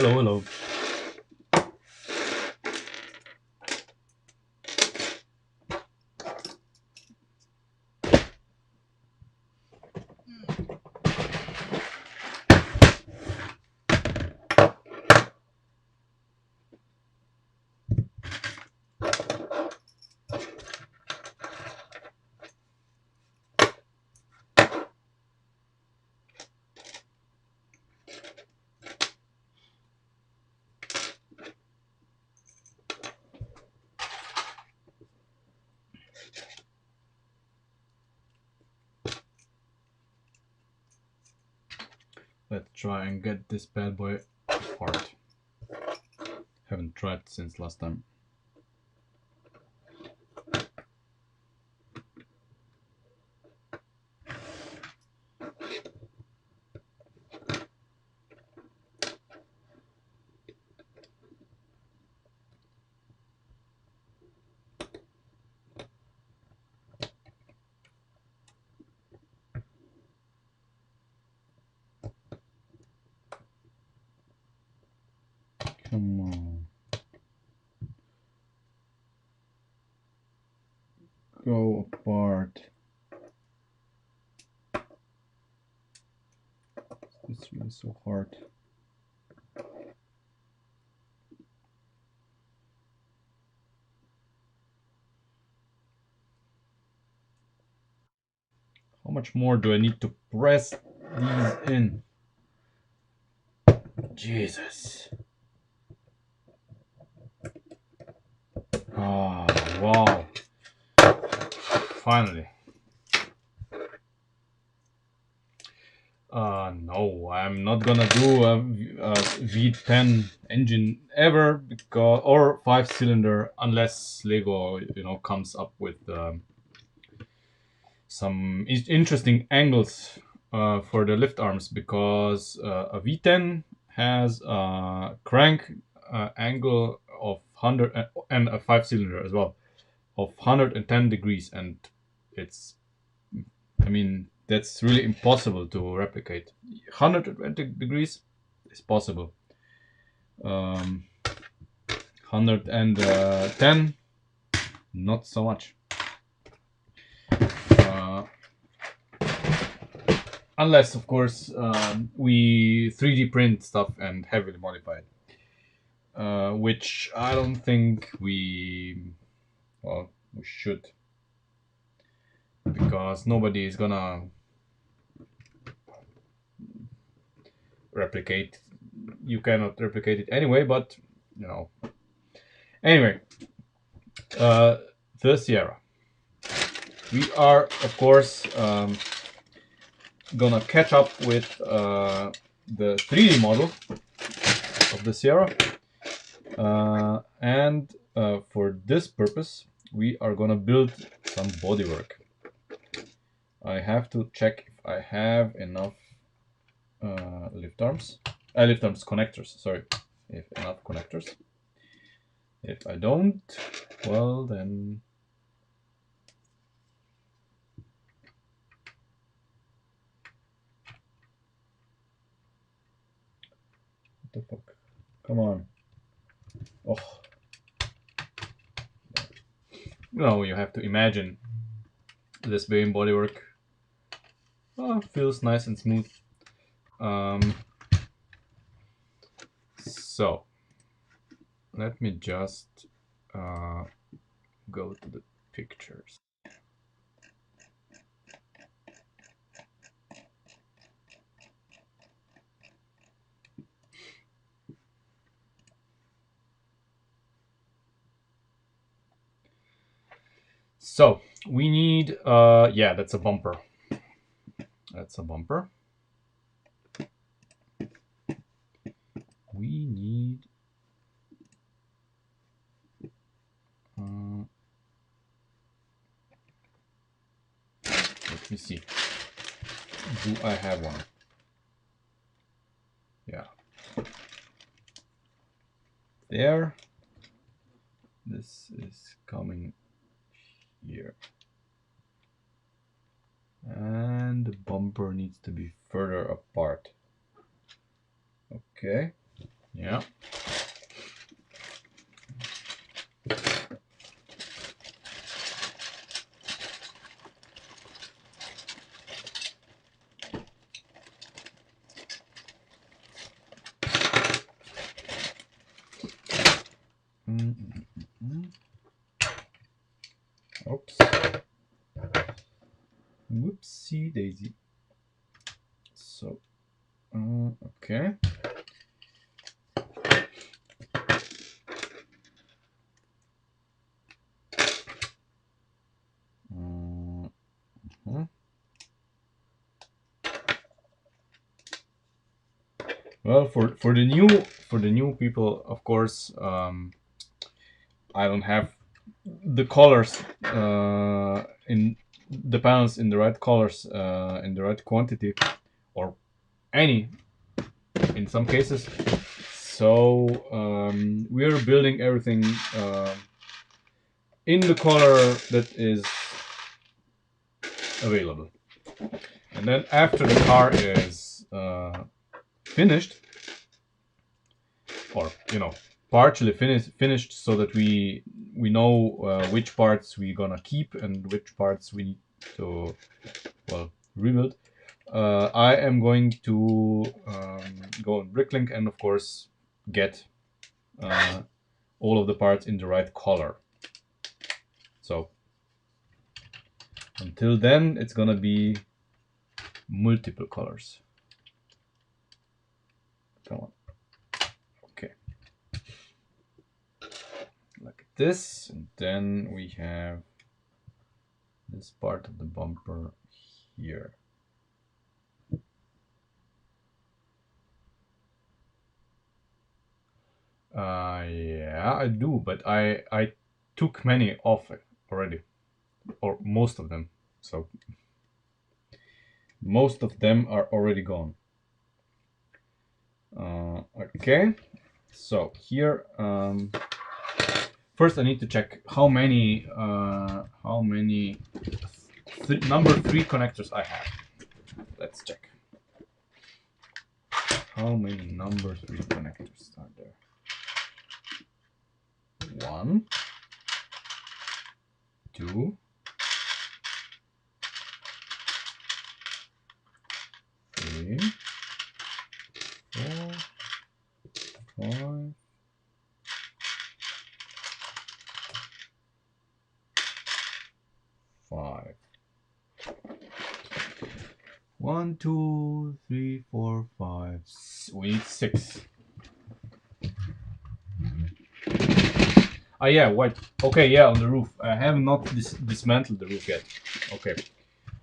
Hello, hello. Let's try and get this bad boy apart. Haven't tried since last time. Come on. Go apart. It's really so hard. How much more do I need to press these in? Jesus. Ah, wow. Finally. No, I'm not gonna do a V10 engine ever, because or 5-cylinder, unless Lego, comes up with some interesting angles for the lift arms, because a V10 has a crank angle of 100 and a 5-cylinder as well of 110 degrees, and it's, I mean, that's really impossible to replicate. 120 degrees is possible. 110, not so much. Unless, of course, we 3D print stuff and heavily modify it. Which I don't think we should. Because nobody is gonna replicate. You cannot replicate it anyway, but anyway, the Sierra. We are, of course, gonna catch up with the 3D model of the Sierra, and for this purpose, we are gonna build some bodywork. I have to check if I have enough lift arms connectors. Sorry, if enough connectors. If I don't, well then. What the fuck? Come on. Oh. No, you have to imagine this beam bodywork. Oh, feels nice and smooth. So let me just go to the pictures. So we need, yeah, that's a bumper. That's a bumper. We need let me see. Do I have one? Yeah. There. This is coming here. And the bumper needs to be further apart. Okay. Yeah. Oops. Whoopsie daisy. So, okay. Mhm. Well, for the new people, of course, I don't have the colors in the panels in the right colors in the right quantity, or any in some cases. So we are building everything in the color that is available, and then after the car is finished, or partially finished, so that we know which parts we're gonna keep and which parts we need to, well, rebuild. I am going to go on Bricklink and of course get all of the parts in the right color. So until then it's gonna be multiple colors. Come on. Okay. Like this, and then we have this part of the bumper here. Yeah, I do, but I took many off already, or most of them. So most of them are already gone. Okay, so here first I need to check how many number 3 connectors I have. Let's check how many number 3 connectors are there. 1, 2, 3, 4, 5, 5. 1, 2, 3, 4, 5. We need 6. Ah, yeah, white. Okay, yeah, on the roof. I have not dismantled the roof yet. Okay,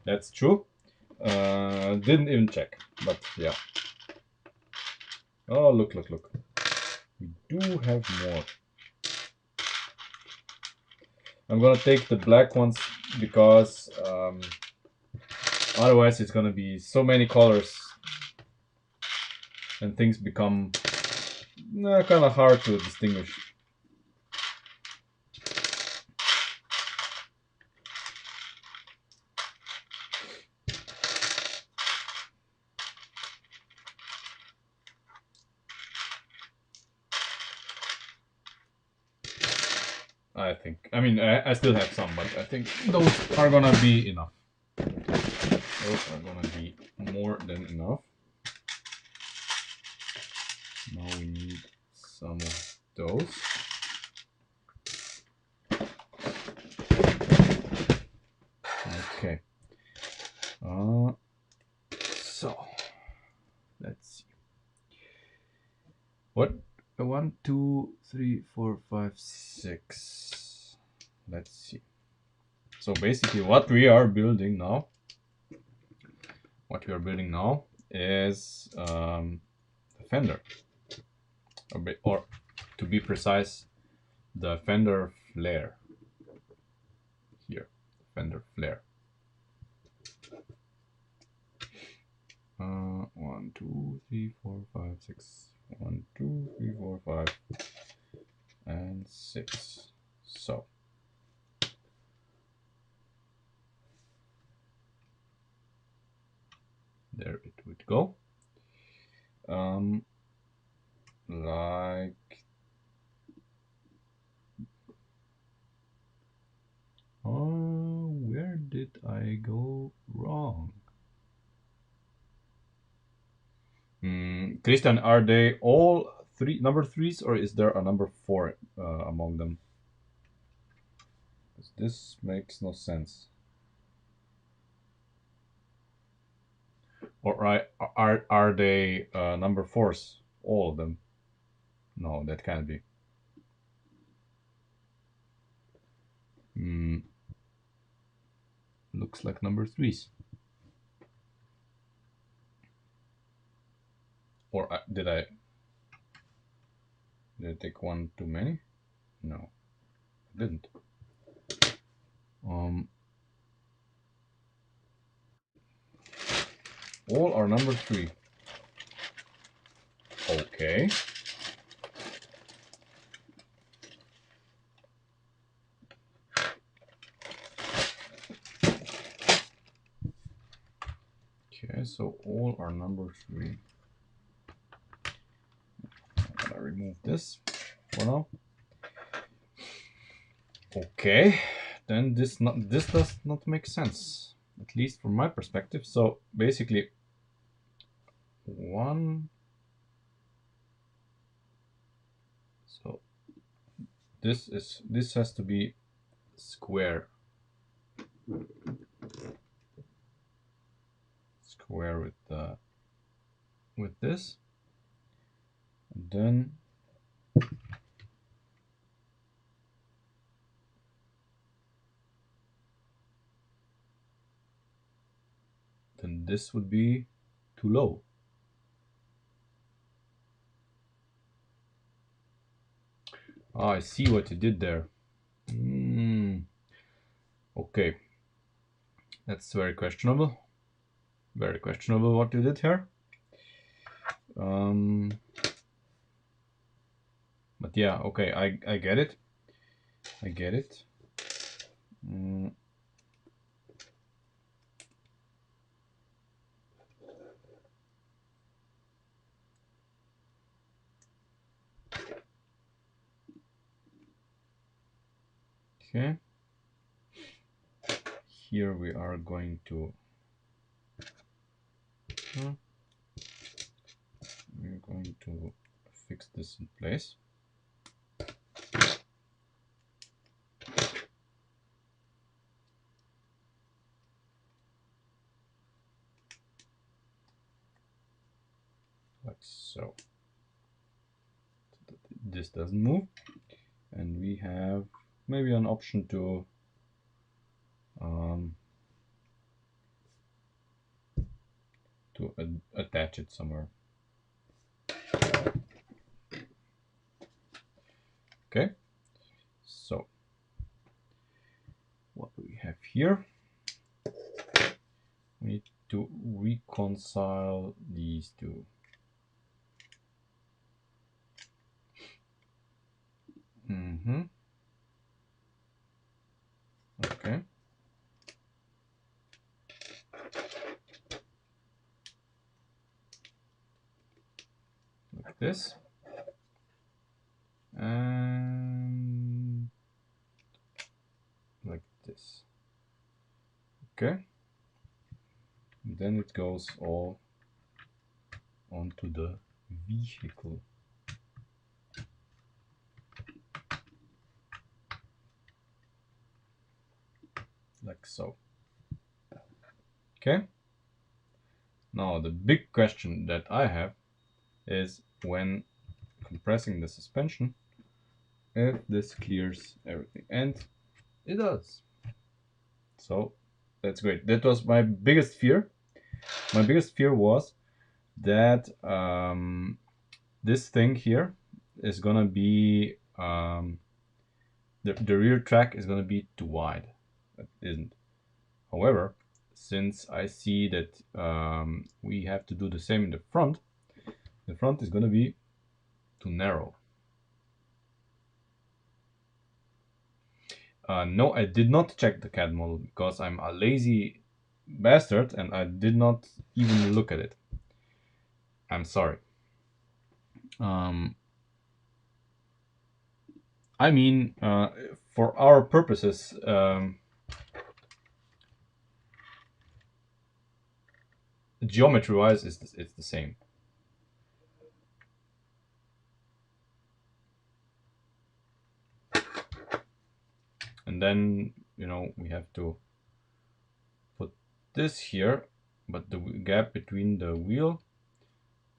that's true. Didn't even check, but yeah. Oh, look. We do have more. I'm gonna take the black ones because otherwise it's gonna be so many colors and things become kind of hard to distinguish. I think. I mean, I still have some, but I think those are gonna be enough. Those are gonna be more than enough. Now we need some of those. Okay. So let's see. What? 1, 2, 3, 4, 5, 6. Let's see. So basically, what we are building now is the fender, or to be precise, the fender flare. Here, fender flare. 1, 2, 3, 4, 5, 6. 1, 2, 3, 4, 5, and 6. So there it would go. like, oh, where did I go wrong? Christian, are they all three number threes, or is there a number four among them? 'Cause this makes no sense. Or are they number fours? All of them? No, that can't be. Hmm, looks like number threes. Or did I take one too many? No, I didn't. Um, all are number three. Okay. Okay, so all are number three. I'm gonna remove this for now. Okay, then this does not make sense, at least from my perspective. So basically, one. So this has to be square. Square with this, and then this would be too low. Ah, I see what you did there. Okay, that's very questionable. Very questionable what you did here. But yeah, okay, I get it. I get it. Okay. Here we are going to we're going to fix this in place. Like so. This doesn't move, and we have maybe an option to attach it somewhere. Okay, so what do we have here? We need to reconcile these two. Okay. Like this. And like this. Okay. And then it goes all onto the vehicle. Like so. Okay. Now the big question that I have is when compressing the suspension, if this clears everything, and it does. So that's great. That was my biggest fear. My biggest fear was that this thing here is gonna be the rear track is gonna be too wide. It isn't. However, since I see that we have to do the same in the front is gonna be too narrow. No, I did not check the CAD model because I'm a lazy bastard and I did not even look at it. I'm sorry. Um, I mean, for our purposes, geometry-wise, it's the same. And then, we have to put this here, but the gap between the wheel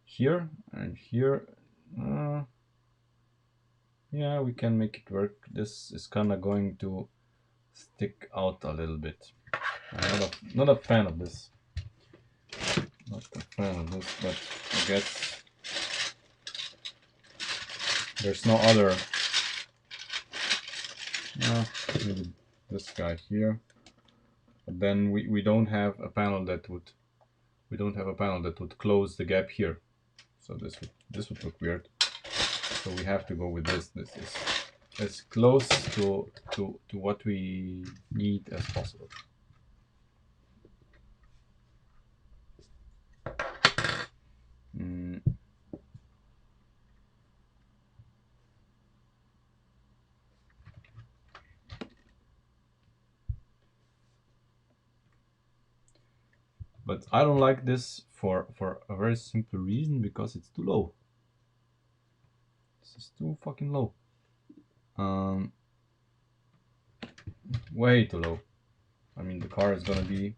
here and here, yeah, we can make it work. This is kind of going to stick out a little bit. I'm not a fan of this. Not a fan of this, but I guess there's no other. Maybe this guy here. But then we don't have a panel that would close the gap here. So this would look weird. So we have to go with this. This is as close to what we need as possible. But I don't like this for a very simple reason, because it's too low. This is too fucking low. Way too low. I mean, the car is gonna be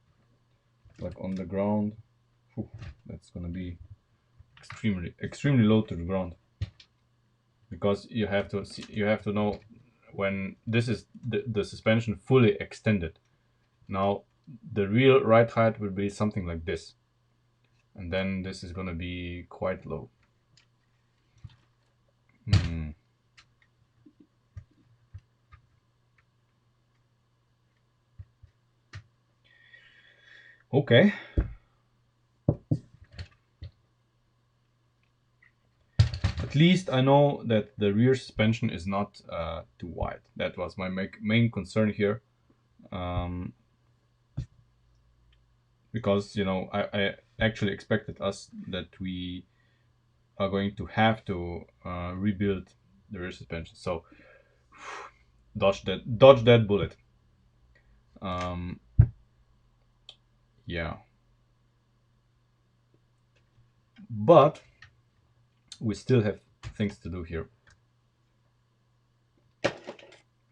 like on the ground. Whew, that's gonna be extremely low to the ground, because you have to know when this is the suspension fully extended. Now the real ride height will be something like this, and then this is gonna be quite low. Okay. At least I know that the rear suspension is not too wide. That was my main concern here. Because I actually expected us that we are going to have to rebuild the rear suspension. So dodge that bullet. Yeah, but we still have things to do here,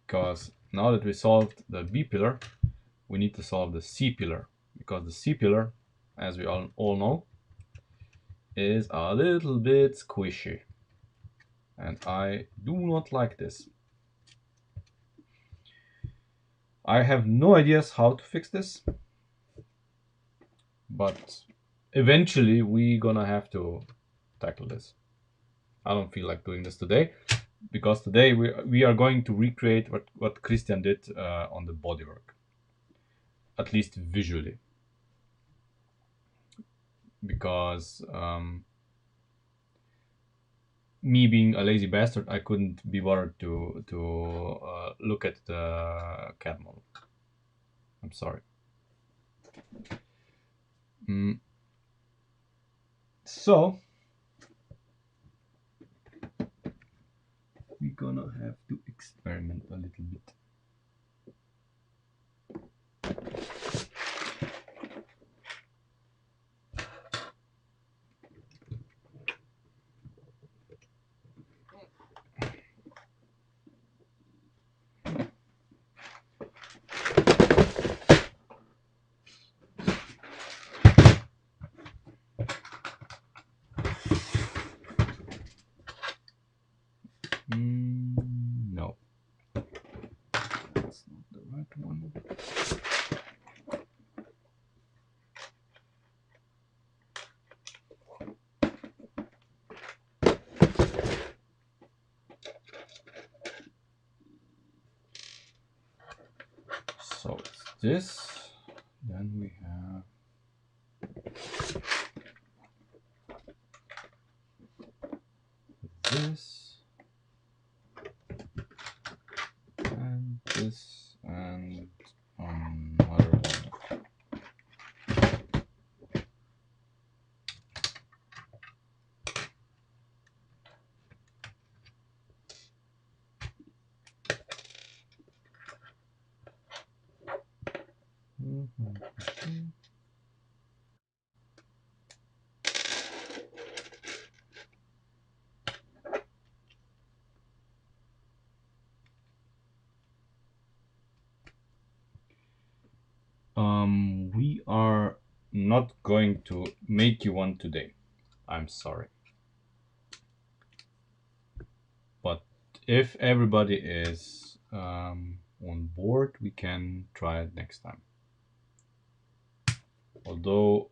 because now that we solved the B pillar, we need to solve the C pillar, because the C pillar, as we all know, is a little bit squishy, and I do not like this. I have no ideas how to fix this, but eventually we're gonna have to tackle this. I don't feel like doing this today, because today we are going to recreate what Christian did on the bodywork, at least visually, because me being a lazy bastard, I couldn't be bothered to look at the CAD model. I'm sorry. So we're gonna have to experiment a little bit. No, that's not the right one. So it's this. Then we have this, and this, and another one. We are not going to make you one today. I'm sorry. But if everybody is on board, we can try it next time. Although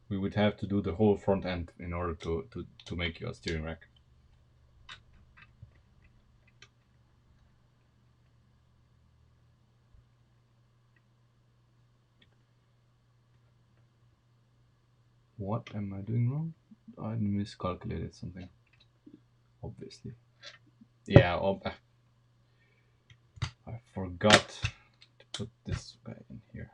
we would have to do the whole front end in order to make you a steering rack. What am I doing wrong? I miscalculated something. Obviously. Yeah, I forgot to put this guy in here.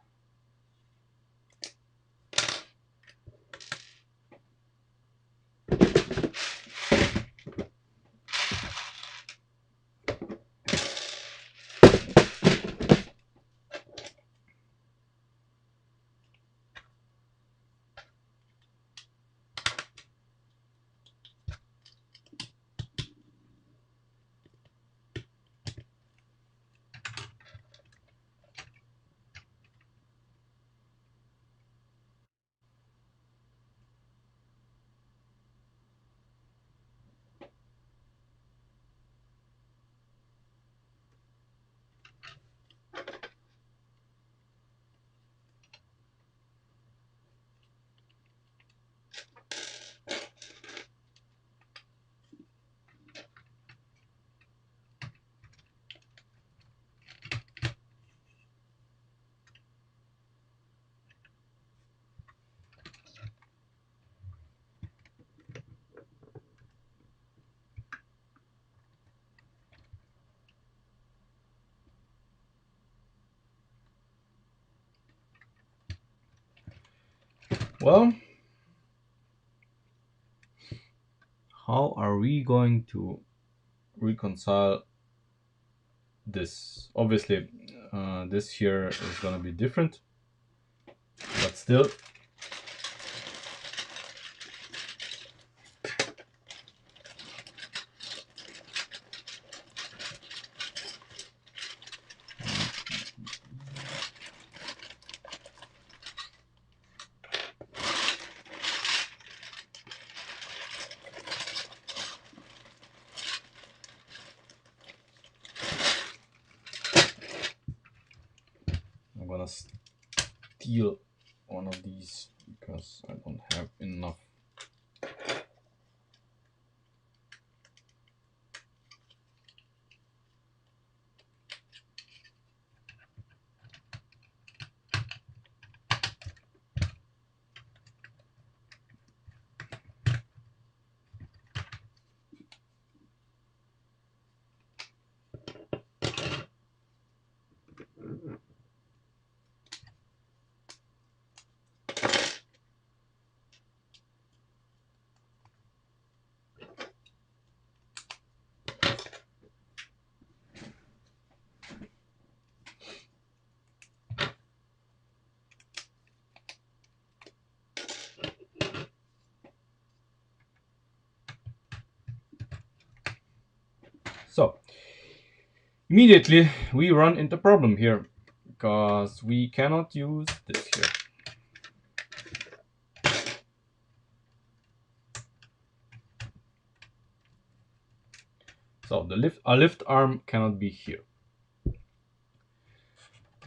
Well, how are we going to reconcile this? Obviously, this here is going to be different, but still. I'm gonna steal one of these because I don't have enough. So immediately we run into problem here because we cannot use this here. So a lift arm cannot be here.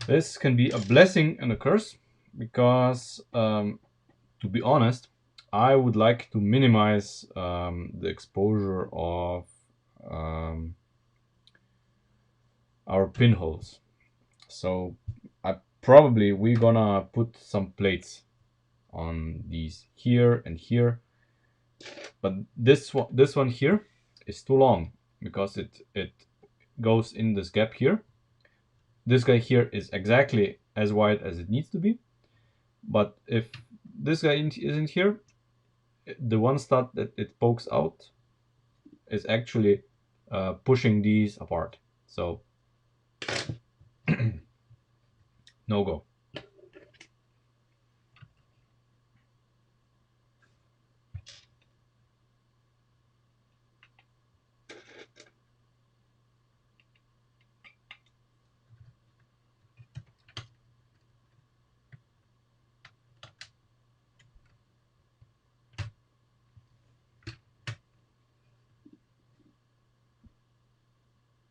This can be a blessing and a curse because, to be honest, I would like to minimize the exposure of our pinholes. So we're gonna put some plates on these here and here, but this one here is too long because it goes in this gap here. This guy here is exactly as wide as it needs to be, but if this guy isn't here, the one stud that it pokes out is actually pushing these apart. So No go.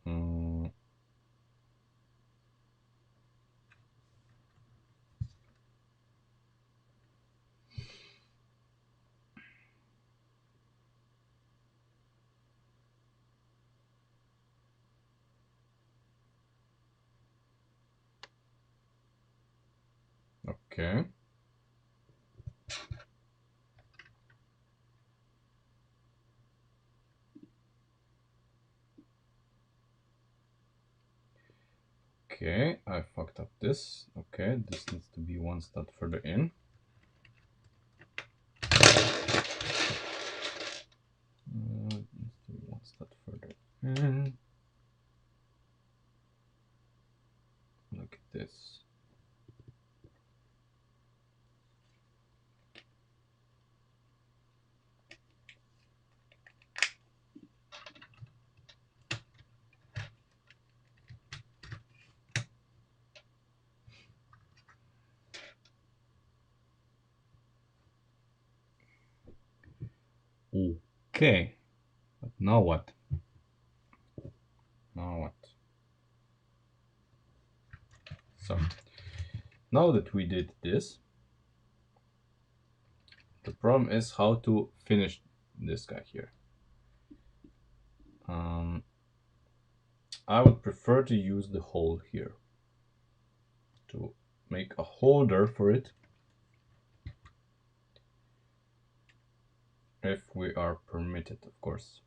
Mm, okay. Okay, I fucked up this. Okay, this needs to be one step further in. It needs to be one step further in. Like this. Okay, but now what? Now what? So, now that we did this, the problem is how to finish this guy here. I would prefer to use the hole here to make a holder for it if we are permitted, of course.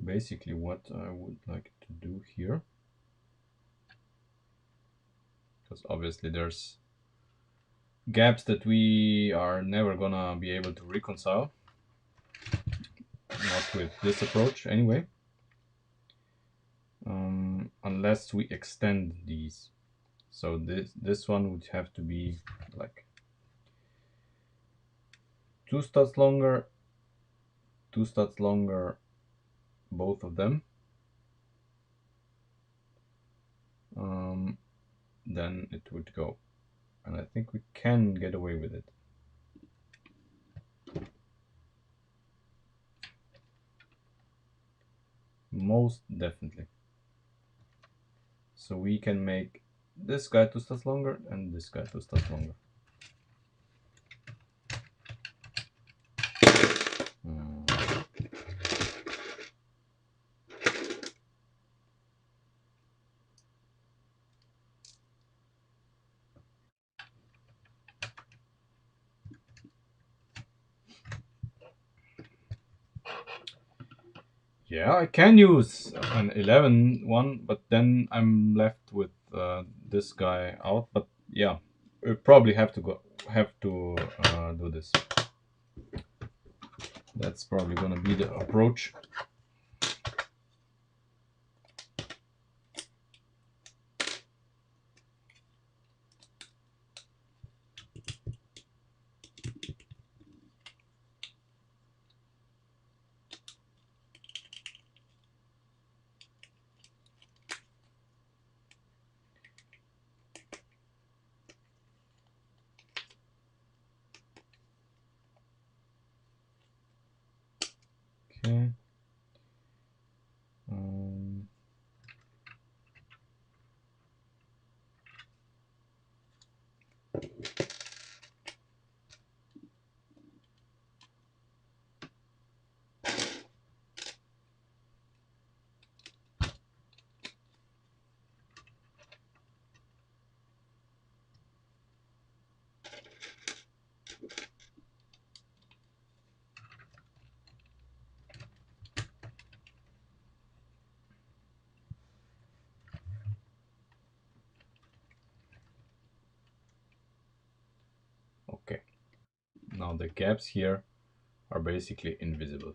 Basically what I would like to do here, because obviously there's gaps that we are never gonna be able to reconcile, not with this approach anyway, unless we extend these. So this one would have to be like 2 studs longer, 2 studs longer, both of them. Then it would go, and I think we can get away with it. Most definitely. So we can make this guy 2 studs longer and this guy 2 studs longer. Yeah, I can use an 11 one, but then I'm left with this guy out. But yeah, we probably have to do this. That's probably gonna be the approach. Okay. Um, okay. Now the gaps here are basically invisible.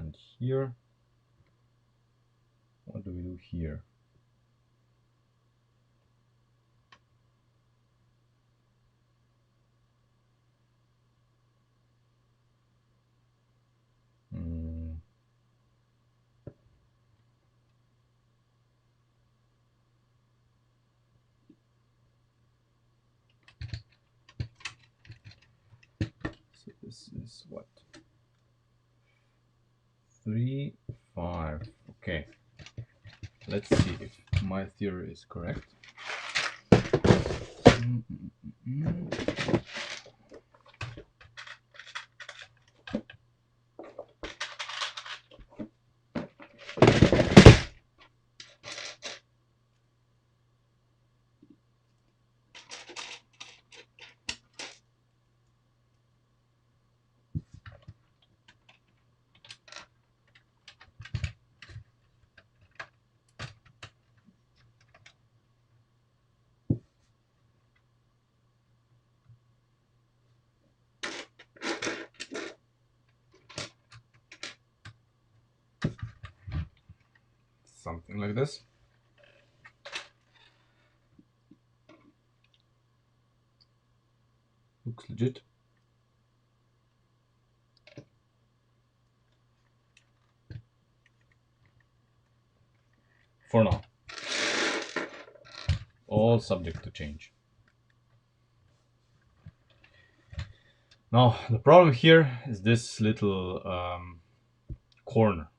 And here, what do we do here? Mm. So this is what? 3, 5. Okay. Let's see if my theory is correct. Something like this. Looks legit. For now. All subject to change. Now, the problem here is this little corner.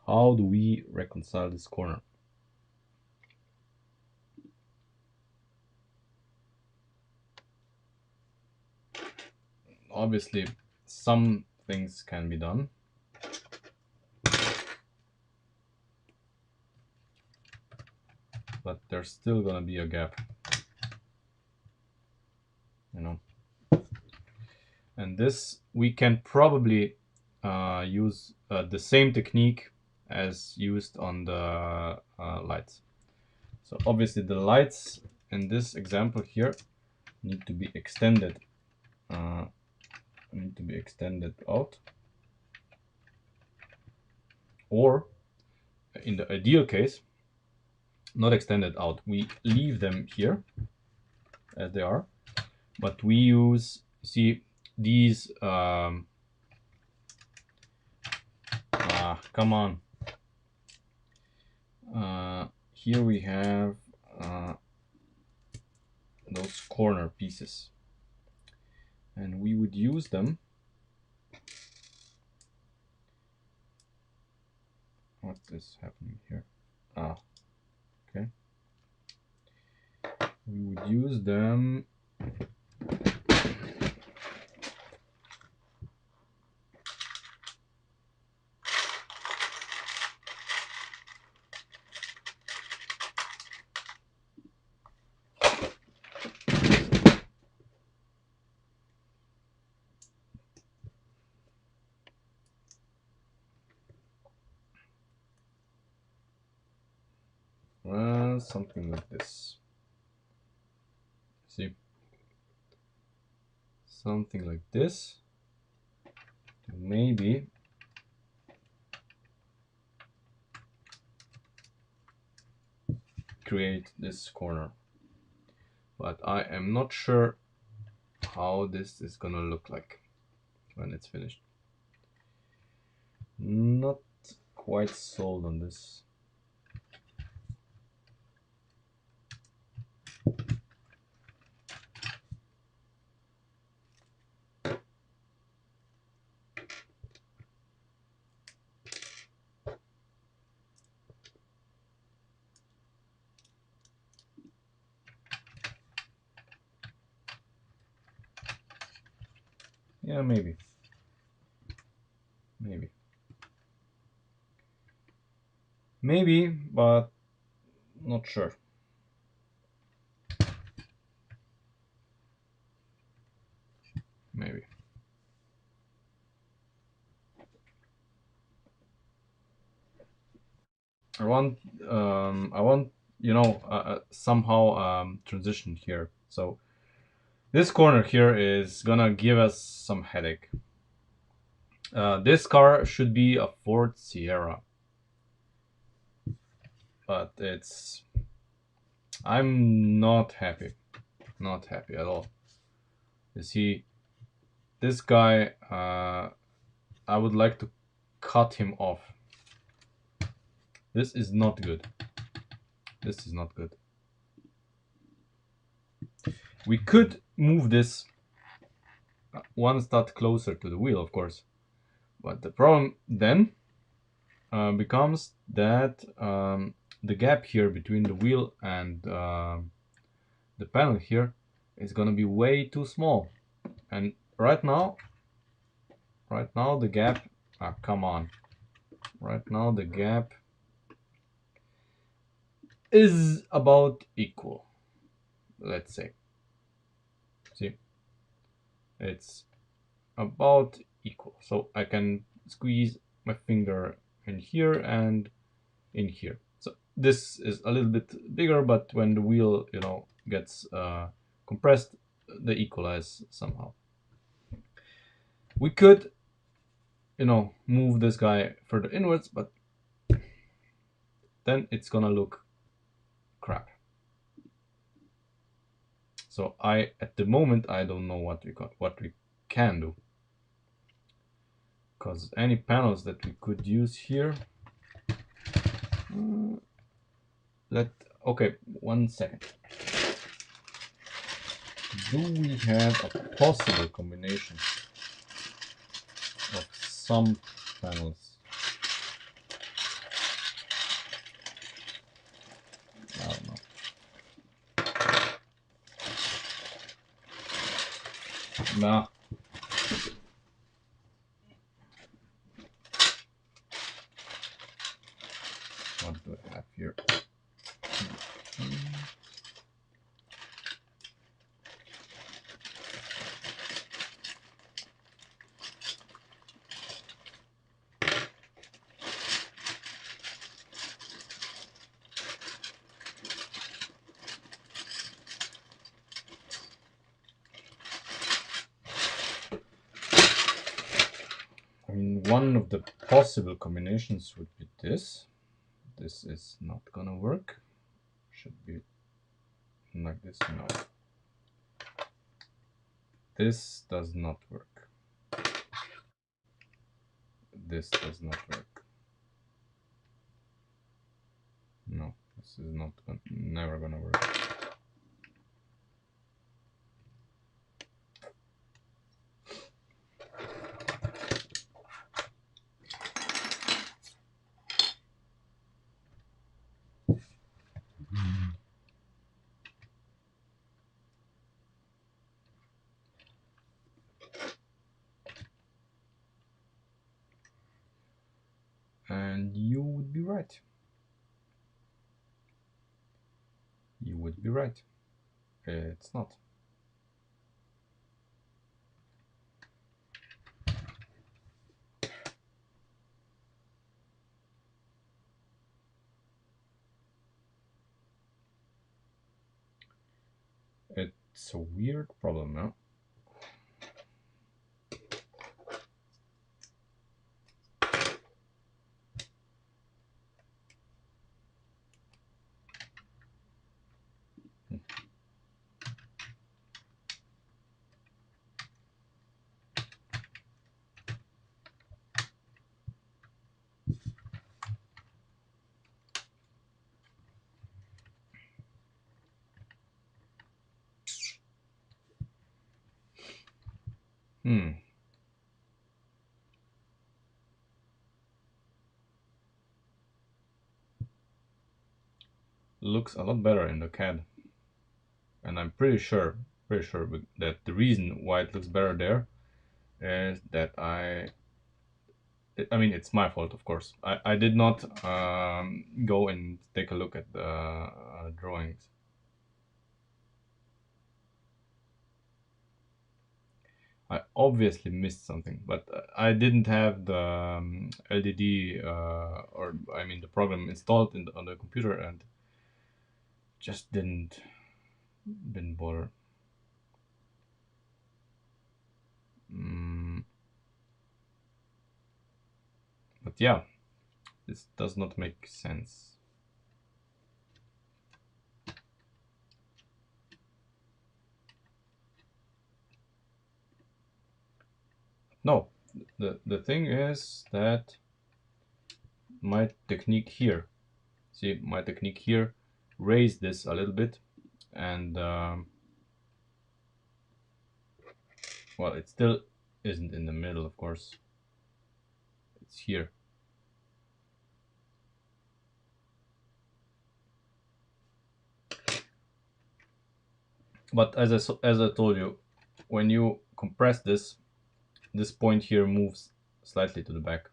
How do we reconcile this corner? Obviously, some things can be done. But there's still gonna be a gap. You know. And this, we can probably use the same technique as used on the lights. So obviously the lights in this example here need to be extended out, or in the ideal case, not extended out, we leave them here as they are, but we use, see, these come on, here we have those corner pieces, and we would use them. What is happening here? Okay. We would use them something like this. See, something like this. Maybe create this corner, but I am not sure how this is gonna look like when it's finished. Not quite sold on this. Yeah, maybe. Maybe, but not sure. Maybe. I want, you know, somehow transition here. So this corner here is gonna give us some headache. This car should be a Ford Sierra, but I'm not happy. Not happy at all. You see, this guy, I would like to cut him off. This is not good. This is not good. We could move this one stud closer to the wheel, of course. But the problem then becomes that the gap here between the wheel and the panel here is gonna be way too small. And right now the gap, come on. Right now the gap is about equal, let's say. See, it's about equal. So I can squeeze my finger in here and in here. So this is a little bit bigger, but when the wheel, gets compressed, they equalize somehow. We could, move this guy further inwards, but then it's gonna look crap. So at the moment, I don't know what we can do, because any panels that we could use here. Okay, 1 second. Do we have a possible combination of some panels? I don't know. Nah. What do I have here? I mean, one of the possible combinations would be this. This is not gonna work. Should be like this. No. This does not work. This does not work. No, this is never gonna work. And you would be right. You would be right. It's not. It's a weird problem, no? Looks a lot better in the CAD, and I'm pretty sure that the reason why it looks better there is that I mean, it's my fault, of course. I did not go and take a look at the drawings. I obviously missed something, but I didn't have the LDD or I mean the program installed on the computer, and just didn't bother. But yeah, this does not make sense. No, the thing is that my technique here, see my technique here, raise this a little bit, and well, it still isn't in the middle, of course. It's here. But as I told you, when you compress this, this point here moves slightly to the back.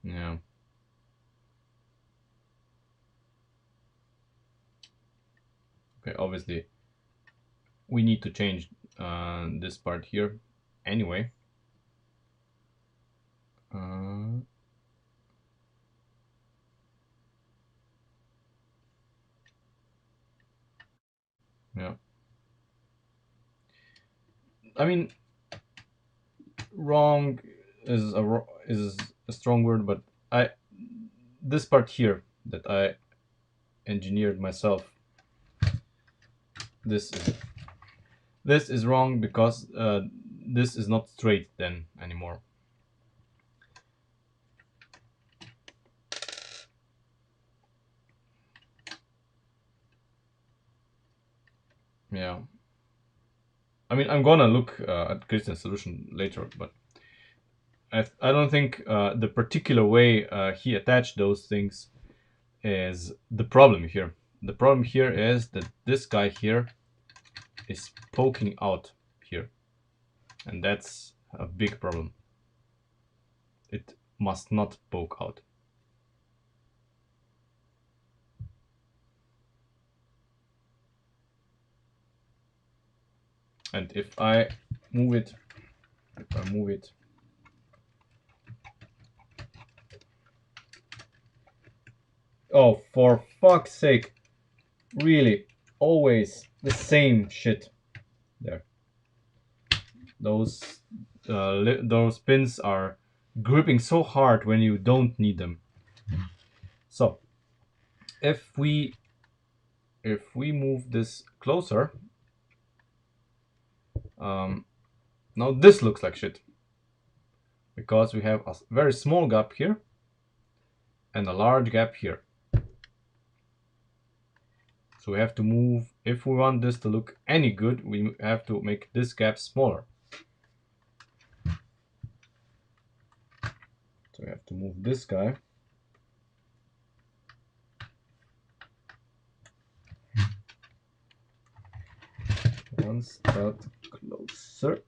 Yeah. Okay, obviously we need to change this part here anyway. Yeah. I mean, wrong is a strong word, but I this part here that I engineered myself, this is wrong because this is not straight then anymore. Yeah. I mean, I'm gonna look at Christian's solution later, but I don't think the particular way he attached those things is the problem here. The problem here is that this guy here is poking out here, and that's a big problem. It must not poke out. And if I move it, oh, for fuck's sake, really, always the same shit there. Those those pins are gripping so hard when you don't need them. So if we move this closer, now this looks like shit because we have a very small gap here and a large gap here. So we have to move, if we want this to look any good, we have to make this gap smaller. So we have to move this guy. One step closer.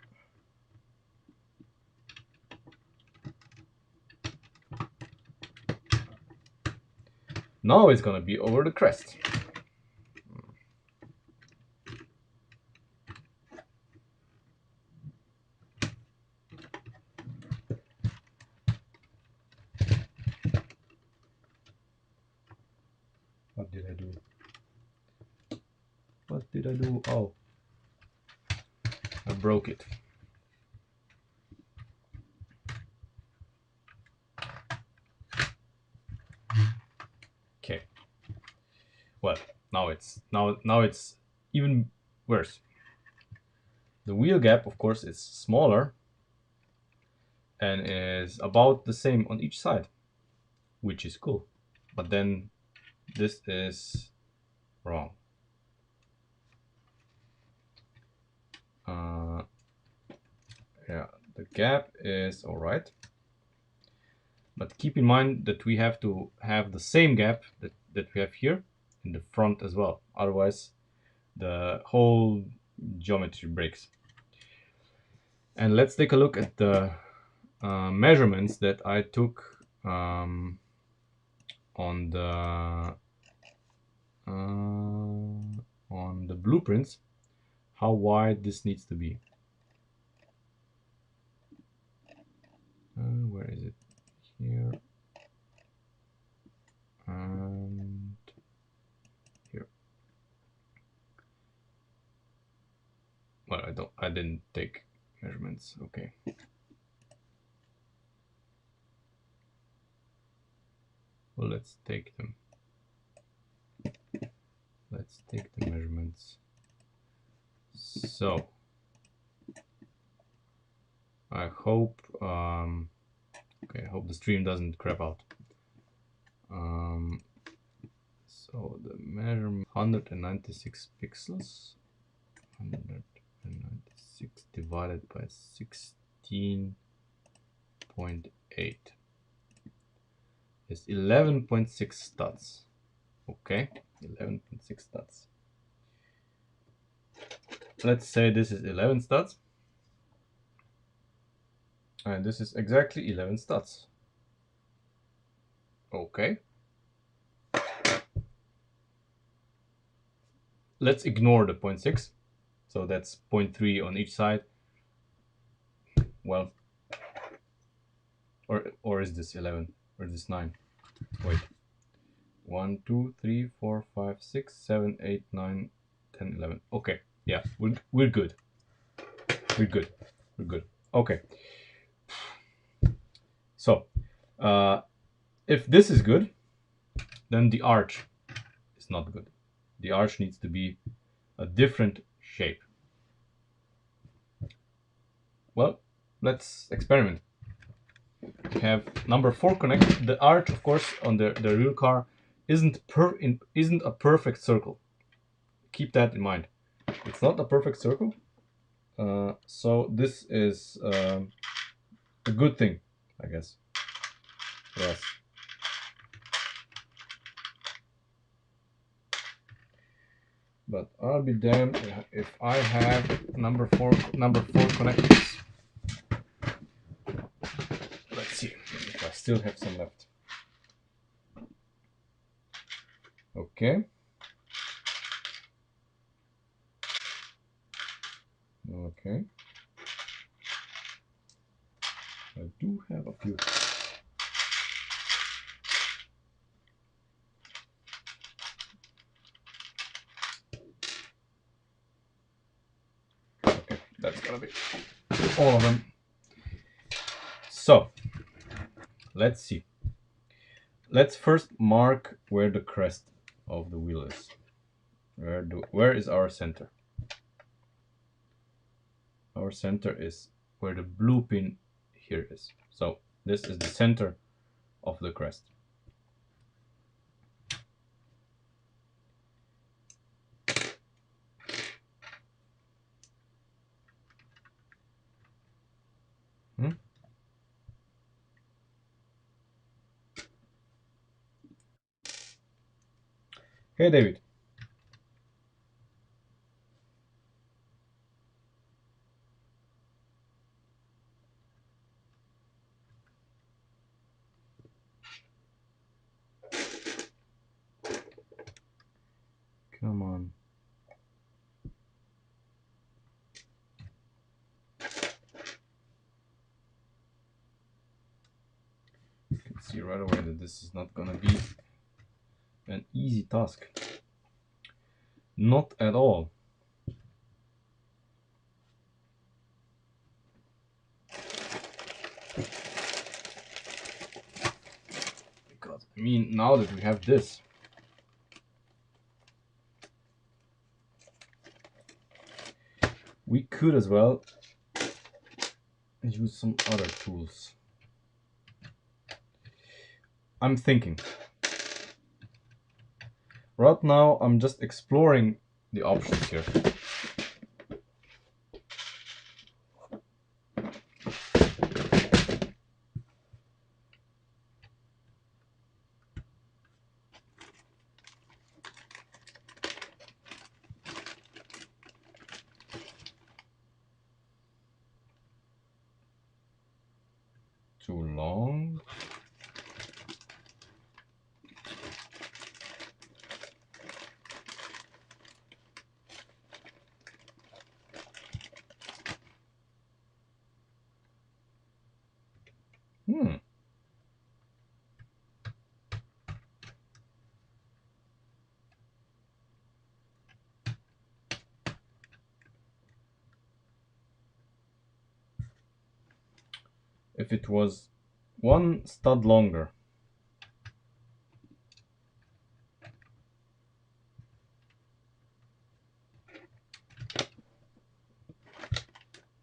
Now it's gonna be over the crest. What did I do? What did I do? Oh, I broke it. Okay. Well, now it's even worse. The wheel gap, of course, is smaller and is about the same on each side, which is cool. But then this is wrong. Yeah, the gap is all right. But keep in mind that we have to have the same gap that we have here in the front as well. Otherwise, the whole geometry breaks. And let's take a look at the measurements that I took on the blueprints, how wide this needs to be. Where is it? Here and here. I didn't take measurements. Okay. Well, let's take them. Let's take the measurements. So I hope okay, I hope the stream doesn't crap out. So the measurement 196 pixels. 196 divided by 16.8 is 11.6 studs. Okay, 11.6 studs. Let's say this is 11 studs. And this is exactly 11 studs. Okay. Let's ignore the 0.6. So that's 0.3 on each side. Well, or is this 11? Or is this 9? Wait. 1, 2, 3, 4, 5, 6, 7, 8, 9, 10, 11. Okay. Yeah, we're good. We're good. We're good. Okay. So, if this is good, then the arch is not good. The arch needs to be a different shape. Well, let's experiment. We have number 4 connected. The arch, of course, on the real car isn't a perfect circle. Keep that in mind. It's not a perfect circle. So this is a good thing, I guess. Yes. But I'll be damned if I have number four connectors. Let's see if I still have some left. Okay. Okay. I do have a few. Okay, that's gonna be all of them. So let's see. Let's first mark where the crest of the wheel is. Where is our center? Our center is where the blue pin here is. So this is the center of the crest. Hey, David. Come on. You can see right away that this is not gonna be an easy task. Not at all. Because, I mean, now that we have this, we could as well use some other tools. I'm thinking. Right now, I'm just exploring the options here. Too long. if it was one stud longer.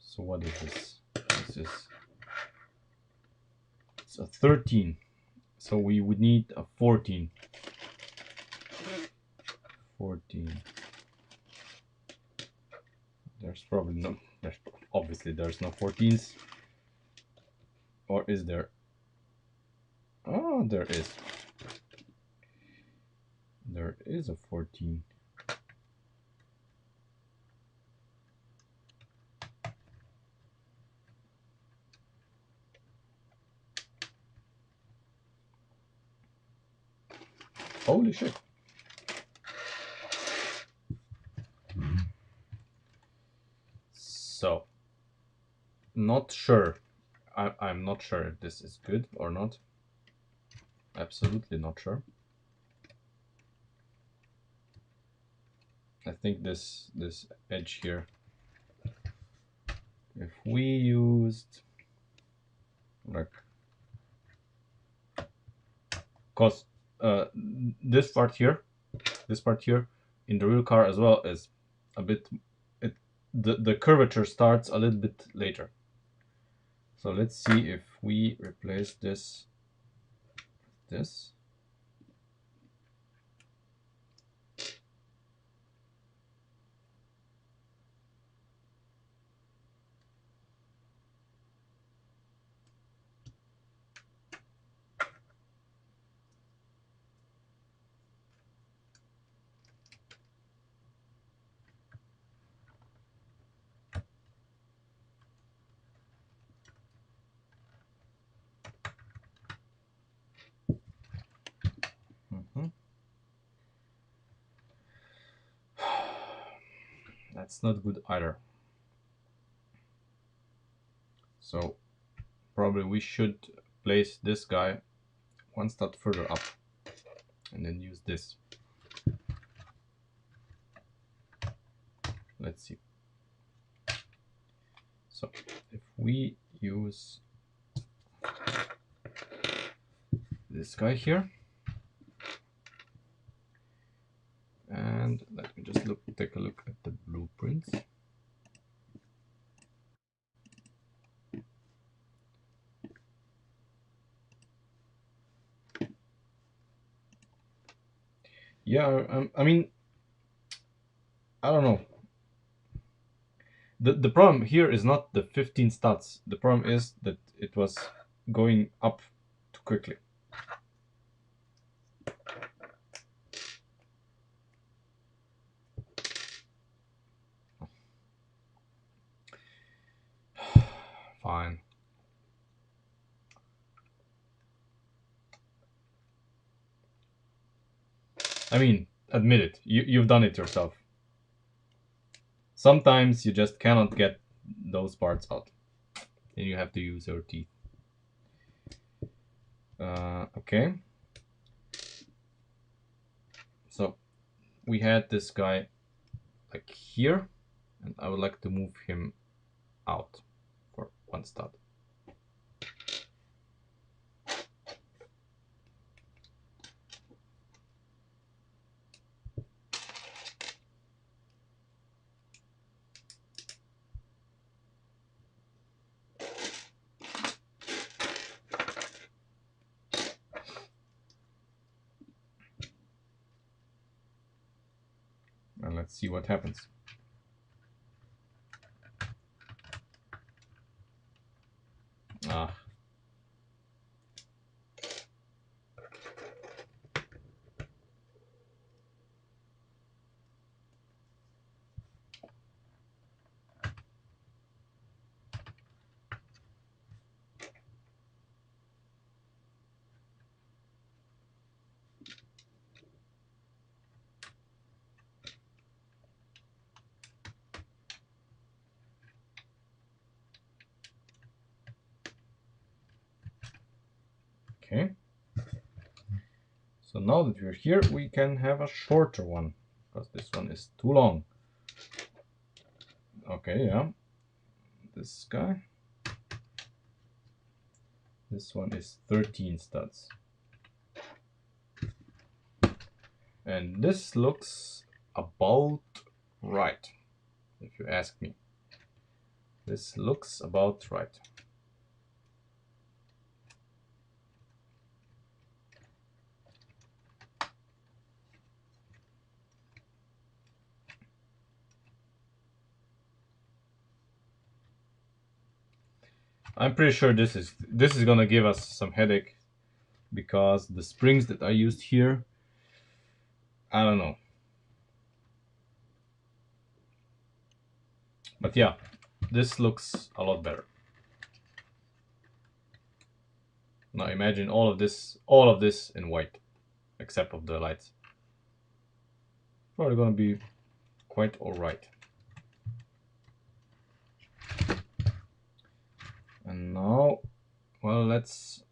So what is this? It's a 13. So we would need a 14. 14. There's probably no, obviously there's no 14s. Or is there? Oh, there is. There is a 14. Holy shit. So, not sure. I'm not sure if this is good or not. Absolutely not sure. I think this edge here, if we used like, cause this part here in the real car as well is a bit, the curvature starts a little bit later. So let's see if we replace this with this. That's not good either. So probably we should place this guy one stud further up and then use this. Let's see. So if we use this guy here, and let me just take a look at the blueprints. Yeah, I mean, I don't know. The problem here is not the 15 studs. The problem is that it was going up too quickly. Fine. I mean, admit it. You've done it yourself. Sometimes you just cannot get those parts out, and you have to use your teeth. Okay. So we had this guy like here, and I would like to move him out for one stud. And let's see what happens. Ah. Okay. So now that we're here, we can have a shorter one, because this one is too long. Okay, yeah. This guy. This one is 13 studs. And this looks about right, if you ask me. This looks about right. I'm pretty sure this is gonna give us some headache because the springs that I used here, I don't know. But yeah, this looks a lot better. Now imagine all of this in white, except of the lights. Probably gonna be quite alright. And now, well, let's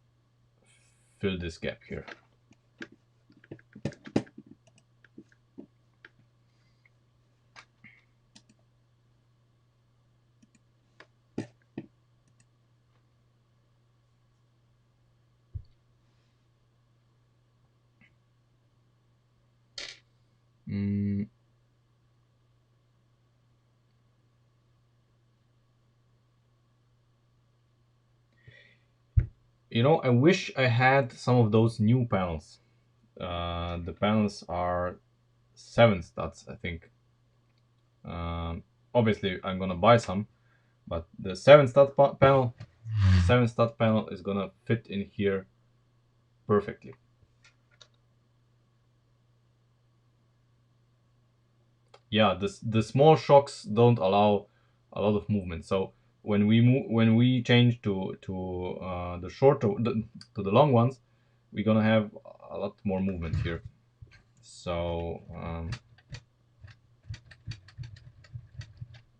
fill this gap here. Mm, you know, I wish I had some of those new panels. The panels are 7 studs, I think. Obviously, I'm gonna buy some, but the 7 stud panel is gonna fit in here perfectly. Yeah, the small shocks don't allow a lot of movement. So when we change to the short to the long ones, we're gonna have a lot more movement here. So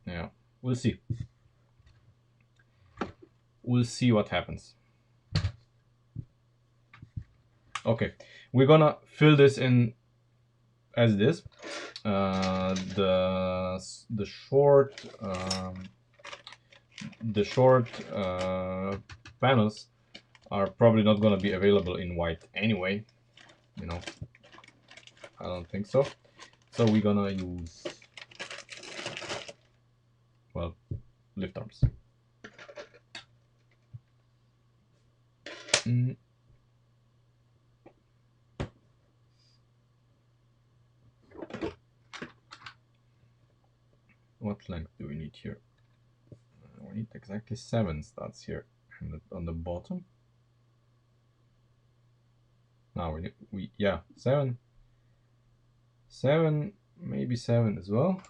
yeah, we'll see. We'll see what happens. Okay, we're gonna fill this in as it is. The short the short panels are probably not gonna be available in white anyway. You know, I don't think so. So we're gonna use, well, lift arms. Mm. What length do we need here? We need exactly 7 studs here on the bottom. Now we yeah, 7, maybe 7 as well.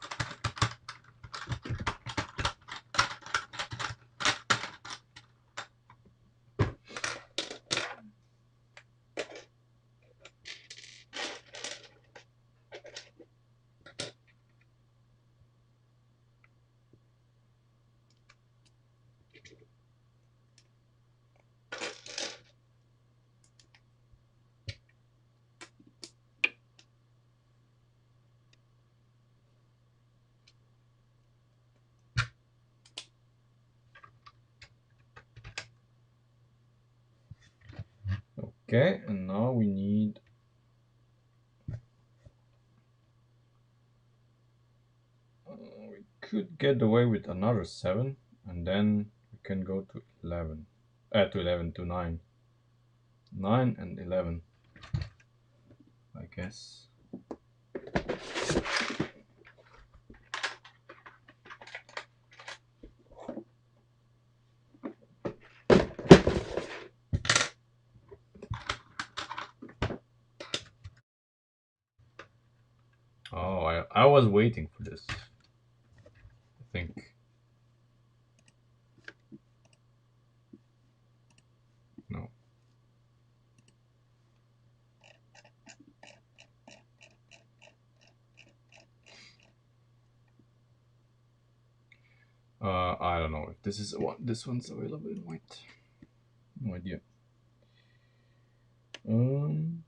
Okay, and now we need we could get away with another 7, and then we can go to 11. To 9. 9 and 11, I guess. Oh, I was waiting for this. I think. No. I don't know if this is what this one's available in white. No idea. Um,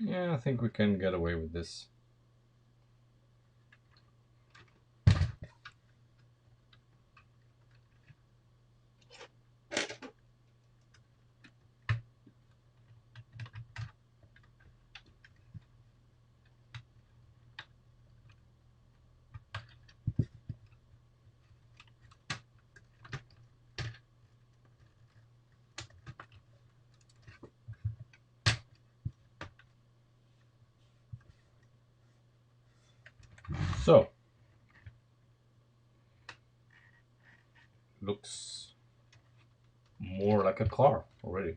Yeah, I think we can get away with this. So, looks more like a car already.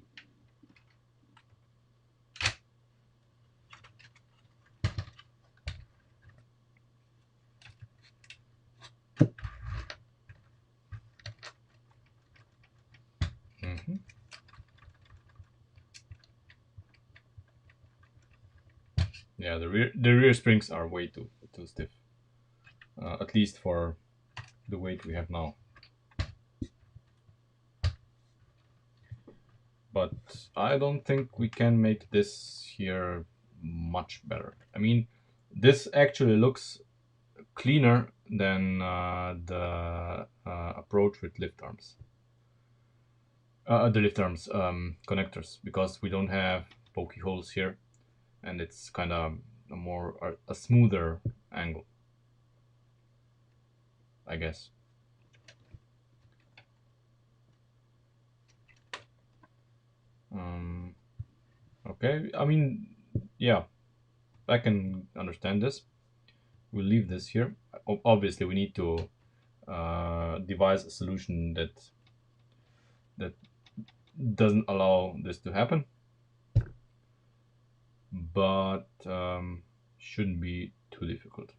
Hmm. Yeah, the rear springs are way too stiff. At least for the weight we have now. But I don't think we can make this here much better. I mean, this actually looks cleaner than the approach with lift arms. The lift arms connectors, because we don't have pokey holes here, and it's kind of a smoother angle, I guess. Um, okay, I mean, yeah, I can understand this. We'll leave this here. Obviously, we need to devise a solution that doesn't allow this to happen, but shouldn't be too difficult.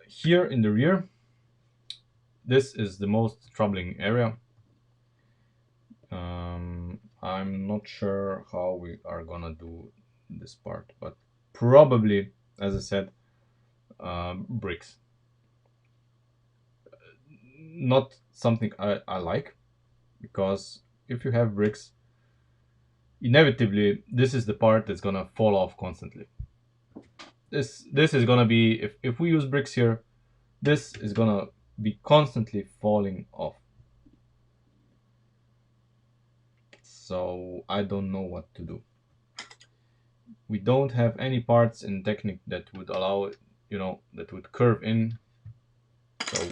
Here in the rear, this is the most troubling area. I'm not sure how we are gonna do this part, but probably, as I said, bricks. Not something I like, because if you have bricks, inevitably this is the part that's gonna fall off constantly. This is gonna be, if we use bricks here, this is gonna be constantly falling off. So I don't know what to do. We don't have any parts in Technic that would allow it, that would curve in. So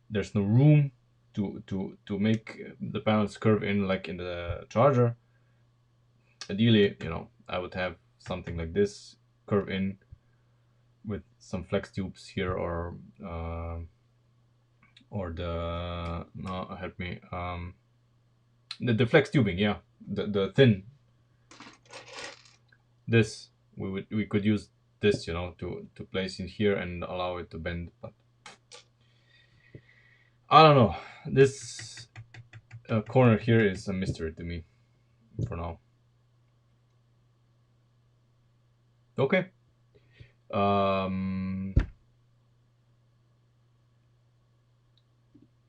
there's no room to make the panels curve in like in the charger. Ideally, I would have something like this curve in with some flex tubes here, or the no help me the flex tubing, yeah, the thin, this we could use this, to place in here and allow it to bend, but I don't know. This corner here is a mystery to me for now. Okay. um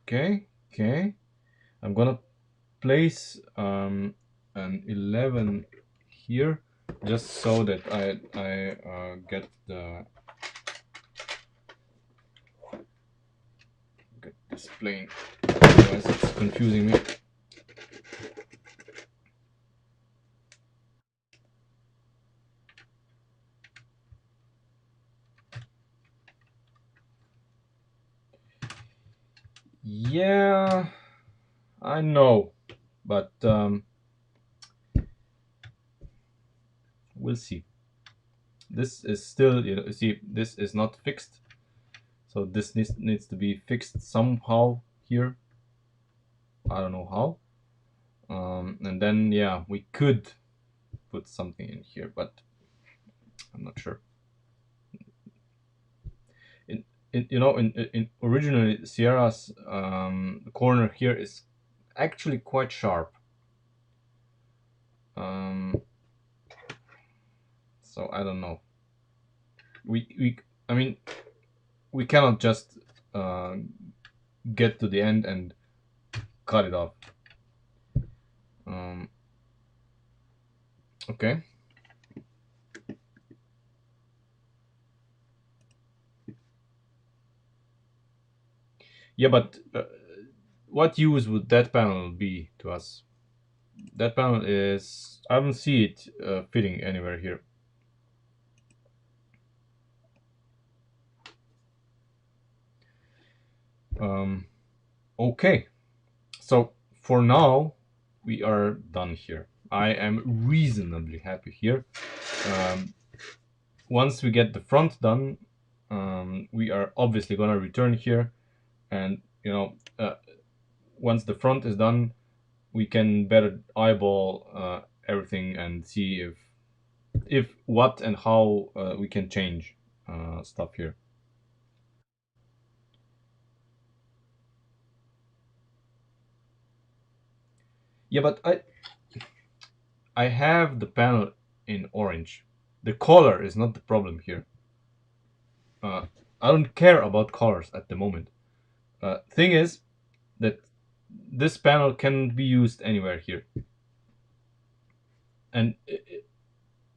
okay, I'm gonna place an 11 here, just so that I get this plane. Otherwise, it's confusing me. Yeah, I know, but we'll see. This is still, see, this is not fixed, so this needs to be fixed somehow here. I don't know how. And then, yeah, we could put something in here, but I'm not sure. In originally Sierra's corner here is actually quite sharp. Um, so I don't know. I mean, we cannot just get to the end and cut it off. Um, okay. Yeah, but what use would that panel be to us? That panel is, I don't see it fitting anywhere here. Um, okay, so for now we are done here. I am reasonably happy here. Um, Once we get the front done, we are obviously gonna return here, and once the front is done, we can better eyeball everything and see if what and how we can change stuff here. Yeah, but I have the panel in orange. The color is not the problem here. Uh, I don't care about colors at the moment. Thing is that this panel can be used anywhere here, and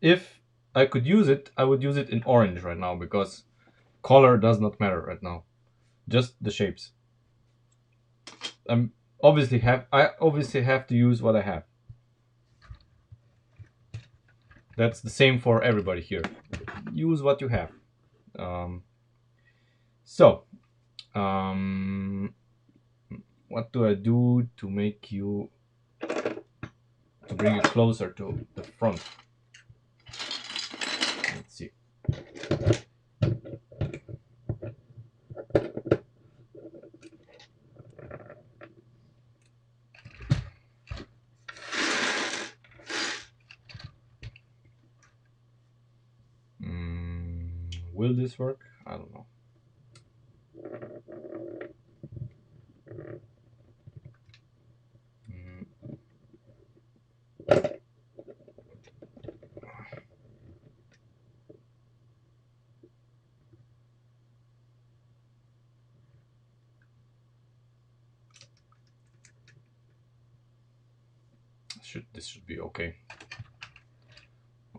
if I could use it, I would use it in orange right now because color does not matter right now. Just the shapes. I obviously have to use what I have. That's the same for everybody here. Use what you have. Um, so, um, what do I do to make you to bring you closer to the front? Let's see. Will this work? I don't know. Mm, this should be okay.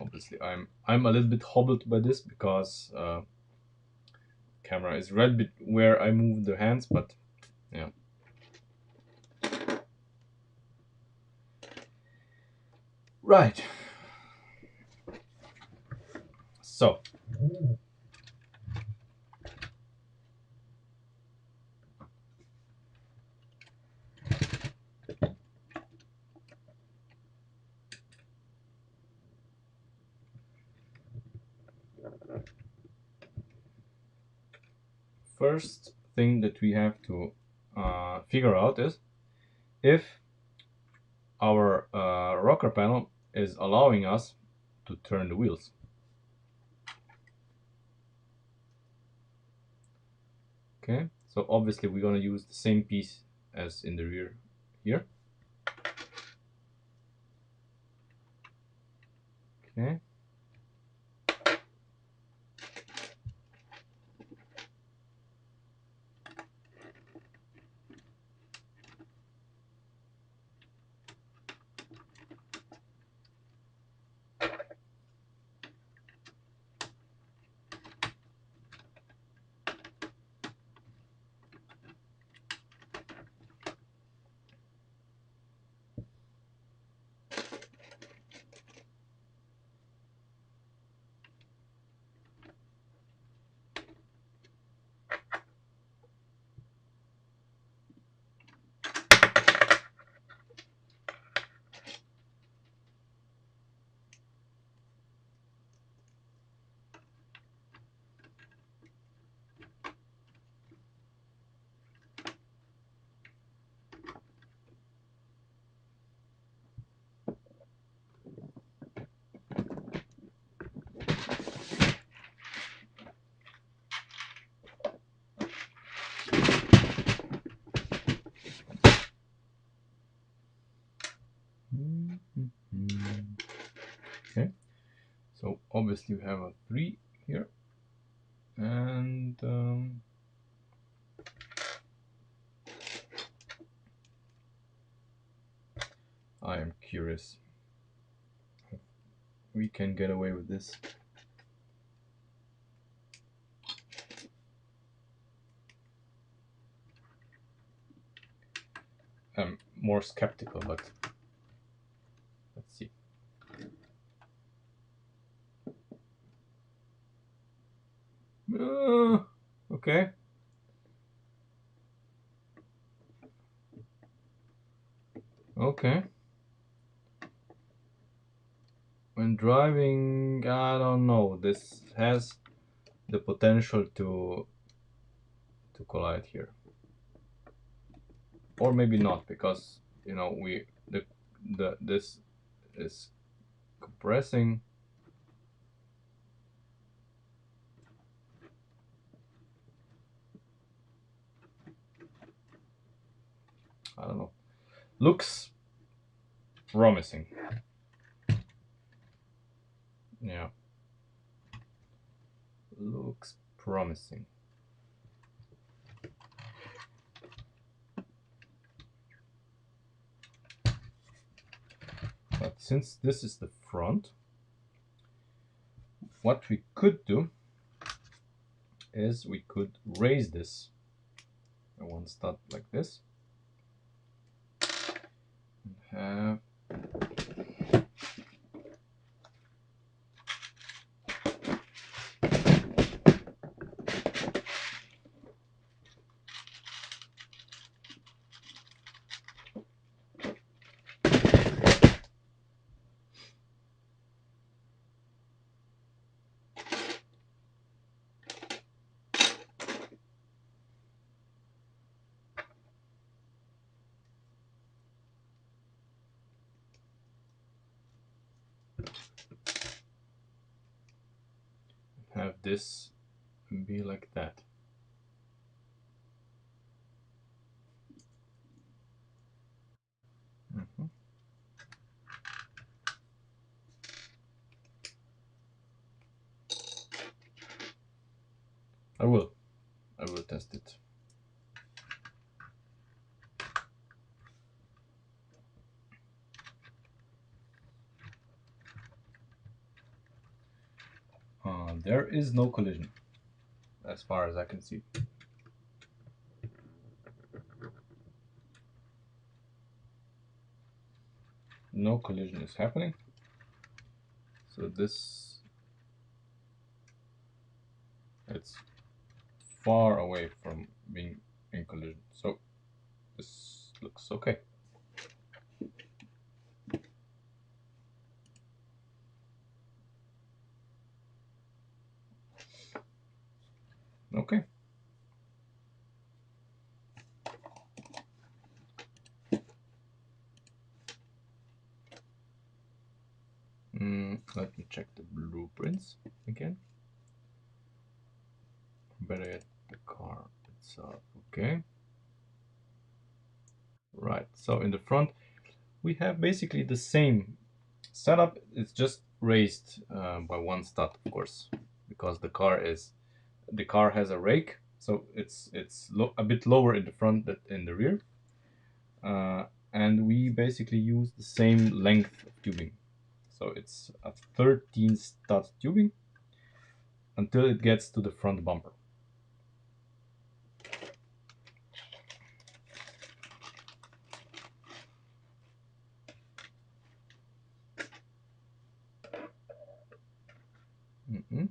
Obviously, I'm a little bit hobbled by this because camera is right bit where I move the hands, but yeah. Right. So first thing that we have to figure out is if our rocker panel is allowing us to turn the wheels. Okay, so obviously we're gonna use the same piece as in the rear here. Okay. Okay, so obviously we have a 3 here, and I am curious if we can get away with this. I'm more skeptical, but let's see. Okay. Okay. When driving, I don't know. This has the potential to collide here, or maybe not, because you know this is compressing. I don't know. Looks promising. Yeah. Looks promising. But since this is the front, what we could do is we could raise this one stud like this and have this be like that. Mhm. I will test it. There is no collision as far as I can see. No collision is happening. So this, it's far away from being in collision. So this looks okay. Okay. Let me check the blueprints again. Better yet, the car itself. Okay. Right. So in the front, we have basically the same setup. It's just raised by one stud, of course, because the car has a rake, so it's a bit lower in the front than in the rear, and we basically use the same length of tubing. So it's a 13 stud tubing until it gets to the front bumper. Mm-hmm.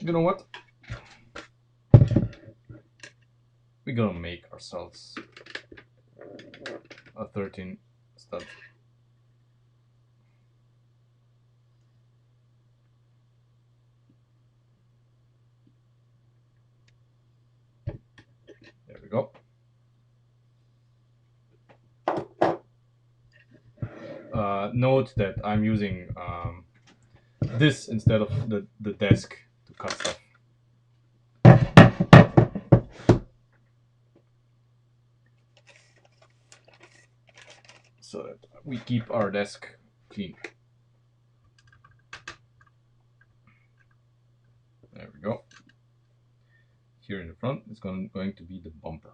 You know what? we're gonna make ourselves a 13 stud. There we go. Note that I'm using this instead of the desk to cut stuff. So that we keep our desk clean. There we go. Here in the front is going to be the bumper.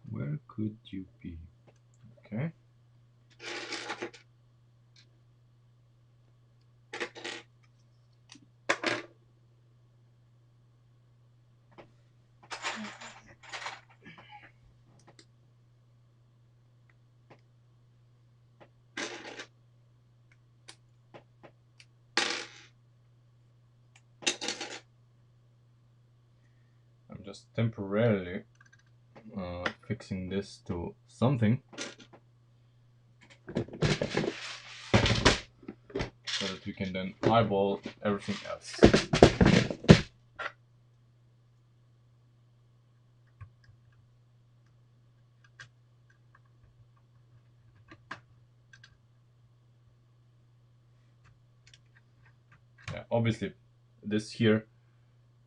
Where could you be? Okay. I'm just temporarily fixing this to something so that we can then eyeball everything else. Yeah, obviously this here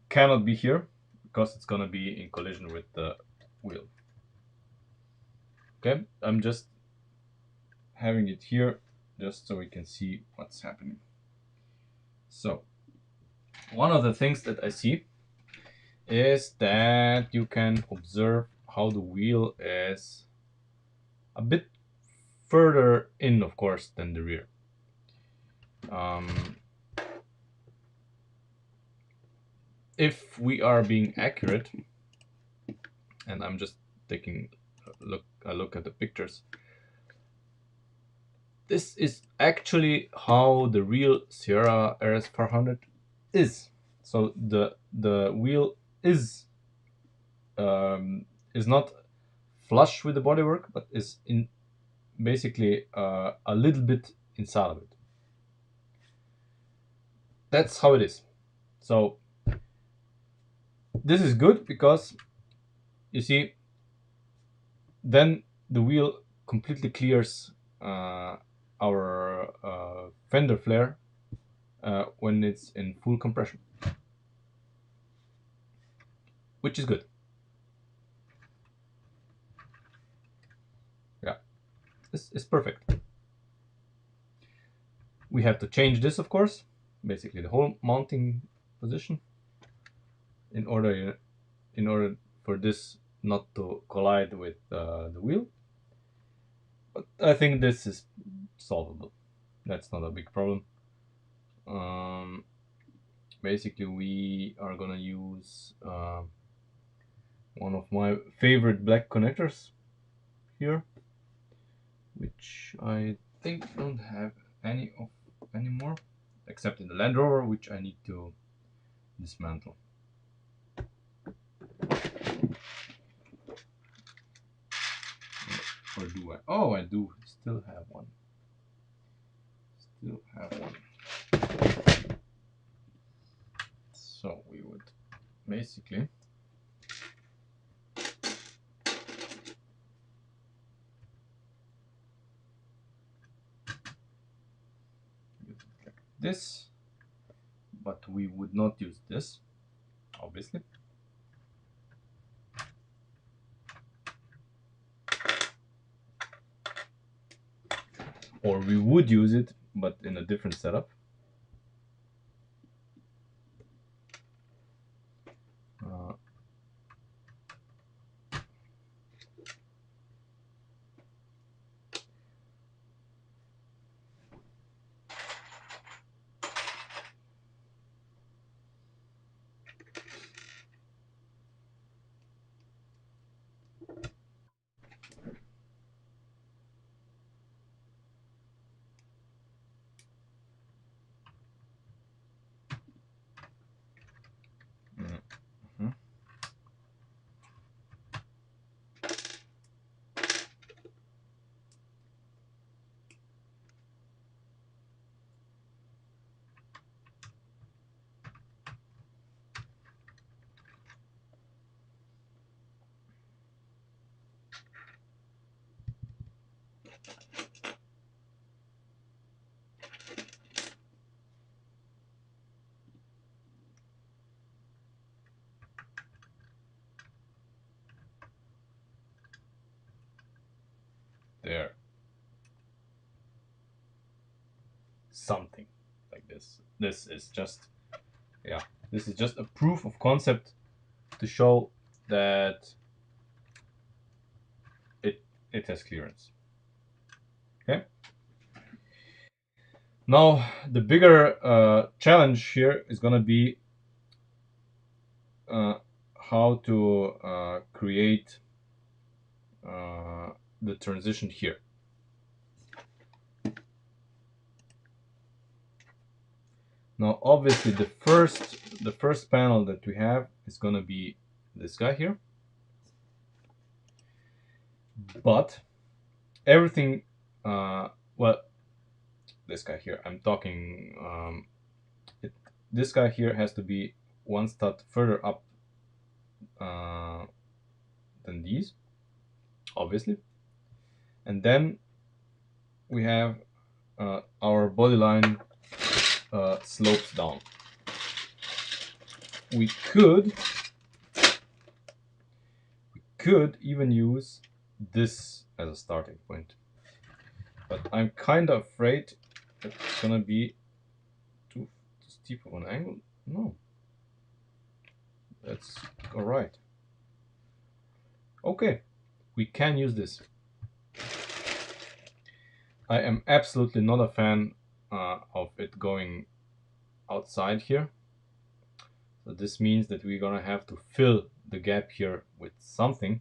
cannot be here because it's gonna be in collision with the wheel. Okay, I'm just having it here just so we can see what's happening. So one of the things that I see is that you can observe how the wheel is a bit further in, of course, than the rear. If we are being accurate, and I'm just taking a look at the pictures, this is actually how the real Sierra RS400 is. So the wheel is not flush with the bodywork, but is in basically a little bit inside of it. That's how it is. So this is good because you see, then the wheel completely clears our fender flare when it's in full compression, which is good. Yeah, it's perfect. We have to change this, of course, basically the whole mounting position, in order for this not to collide with the wheel. But I think this is solvable. That's not a big problem. Basically, we are gonna use one of my favorite black connectors here, which I think don't have any of anymore, except in the Land Rover, which I need to dismantle. Or do I? Oh, I do still have one. Still have one. So we would basically use it like this, but we would not use this, obviously. or we would use it, but in a different setup. Uh, mhm. There, something like this. This is just, yeah, this is just a proof of concept to show that it it has clearance. Okay. Now the bigger challenge here is gonna be uh, how to create the transition here. Now, obviously, the first panel that we have is gonna be this guy here, but everything, well, this guy here. I'm talking. This guy here has to be one stud further up uh, than these, obviously, and then we have our body line slopes down. We could even use this as a starting point, but I'm kind of afraid that it's gonna be too steep of an angle. No, that's all right. Okay, we can use this. I am absolutely not a fan of it going outside here. So this means that we're gonna have to fill the gap here with something.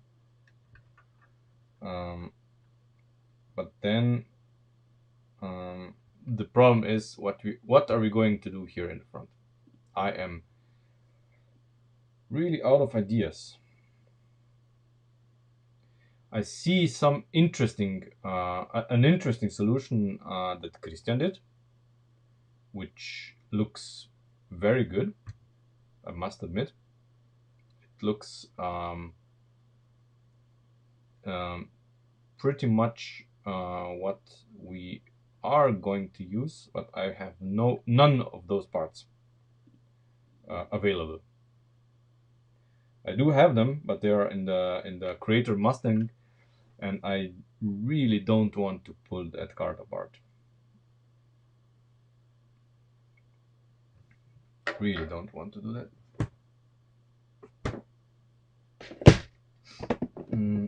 Um, but then the problem is what are we going to do here in the front? I am really out of ideas. I see some interesting an interesting solution that Christian did, which looks very good. I must admit, it looks um, pretty much what we are going to use, but I have none of those parts available. I do have them, but they are in the Creator Mustang, and I really don't want to pull that card apart. Really don't want to do that. Mm,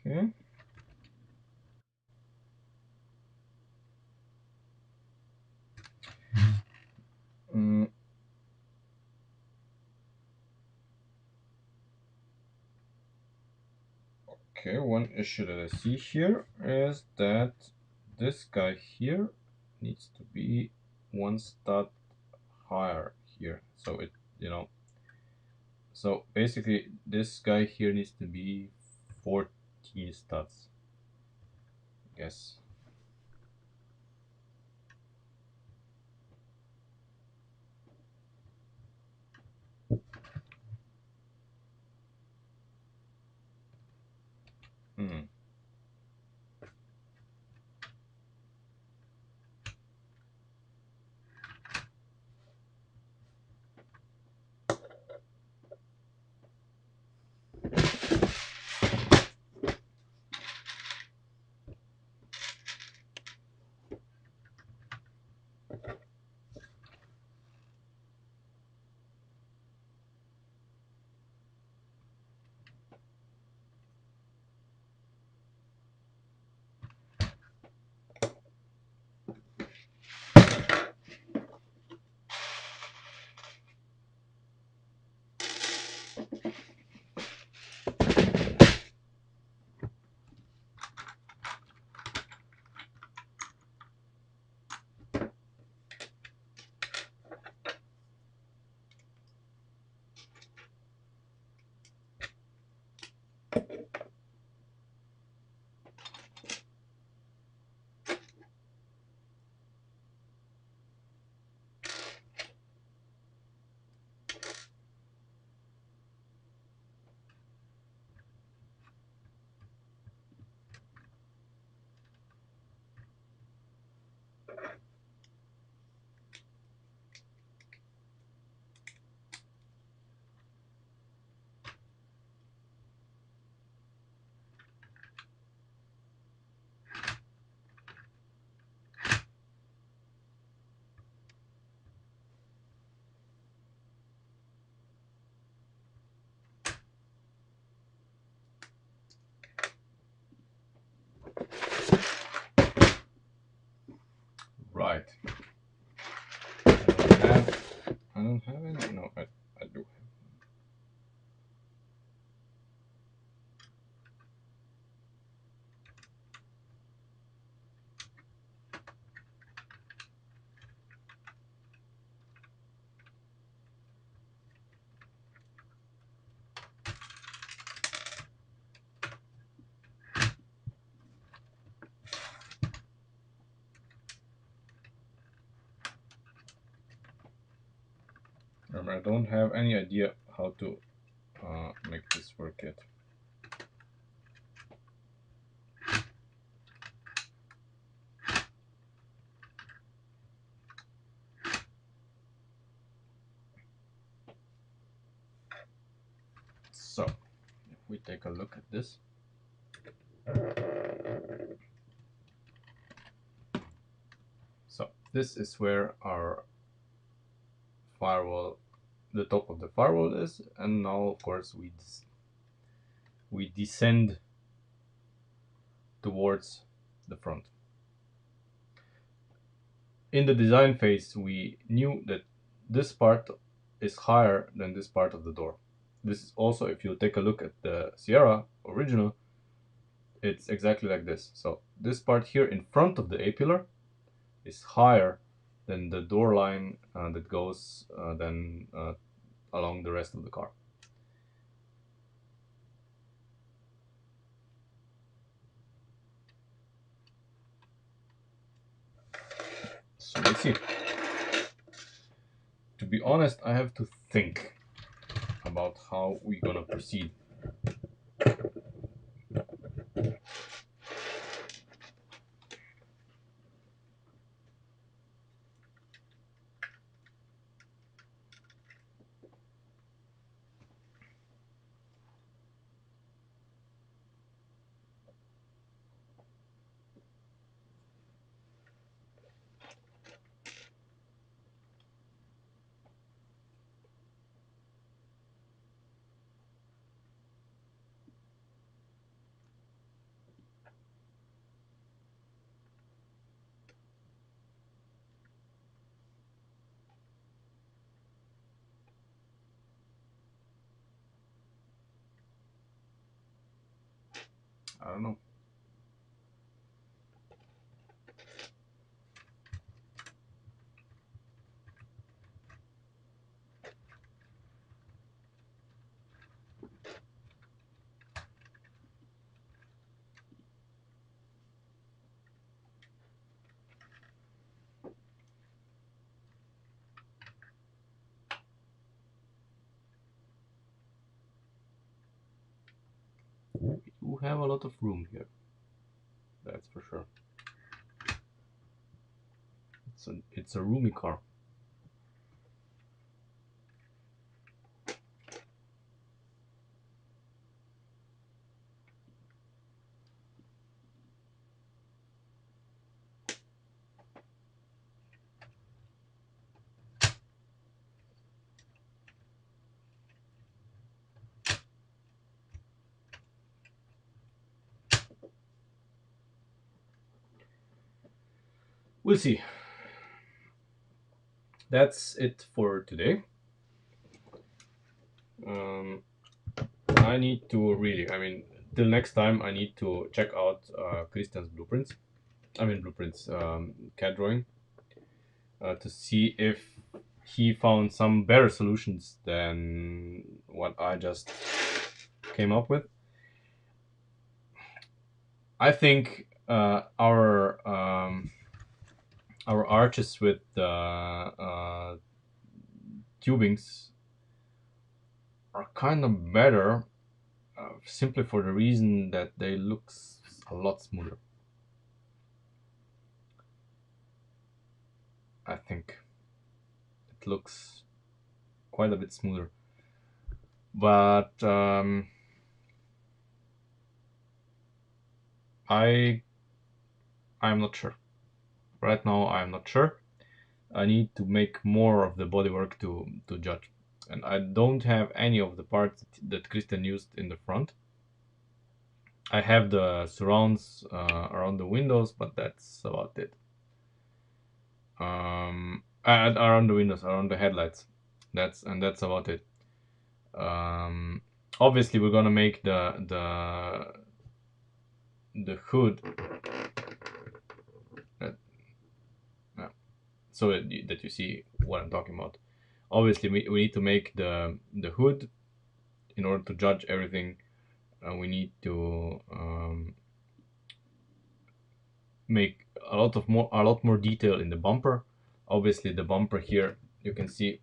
okay. Mm, okay, one issue that I see here is that this guy here needs to be one stud higher here. So it, you know, So basically, this guy here needs to be 14 studs. Yes. Hmm. Right. I don't have any. No, I do remember. I don't have any idea how to make this work yet. So, if we take a look at this. So, this is where our firewall, the top of the firewall is, and now of course we descend towards the front. In the design phase, we knew that this part is higher than this part of the door. This is also, if you take a look at the Sierra original, it's exactly like this. So this part here in front of the A-pillar is higher than the door line that goes then along the rest of the car. So let's see. To be honest, I have to think about how we're gonna proceed. I don't know. do have a lot of room here. That's for sure. It's a roomy car. We'll see. That's it for today. Um, I need to really, I mean, till next time, I need to check out Christian's blueprints. I mean, blueprints, CAD drawing, to see if he found some better solutions than what I just came up with. I think our arches with tubings are kind of better, simply for the reason that they look a lot smoother. I think it looks quite a bit smoother, but I I'm not sure. Right now, I'm not sure. I need to make more of the bodywork to judge, and I don't have any of the parts that Christian used in the front. I have the surrounds around the windows, but that's about it. Around the windows, around the headlights. That's about it. Um, Obviously, we're gonna make the hood, uh, so that you see what I'm talking about. Obviously, we need to make the hood in order to judge everything. We need to make a lot more detail in the bumper. Obviously, the bumper here, you can see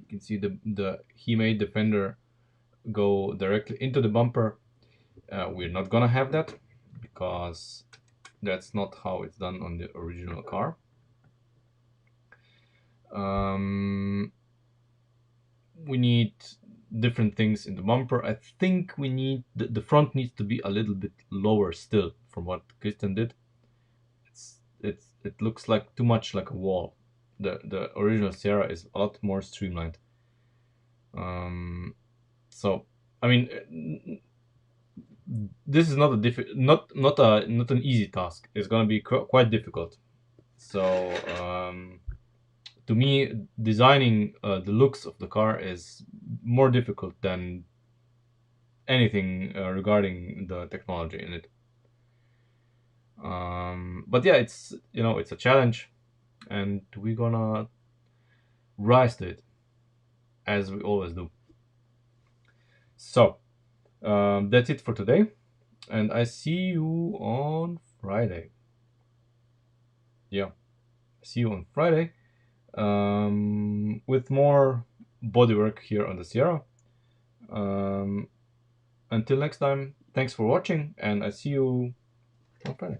the he made the fender go directly into the bumper. We're not gonna have that because that's not how it's done on the original car. Um, we need different things in the bumper. I think we need the front needs to be a little bit lower still from what Christian did. It looks like too much like a wall. The original Sierra is a lot more streamlined. So I mean, this is not a not an easy task. It's gonna be quite difficult. So to me, designing the looks of the car is more difficult than anything regarding the technology in it. But yeah, it's a challenge, and we're gonna rise to it as we always do. So that's it for today, and I see you on Friday. Yeah, see you on Friday with more bodywork here on the Sierra. Um, until next time, thanks for watching, and I see you on Friday.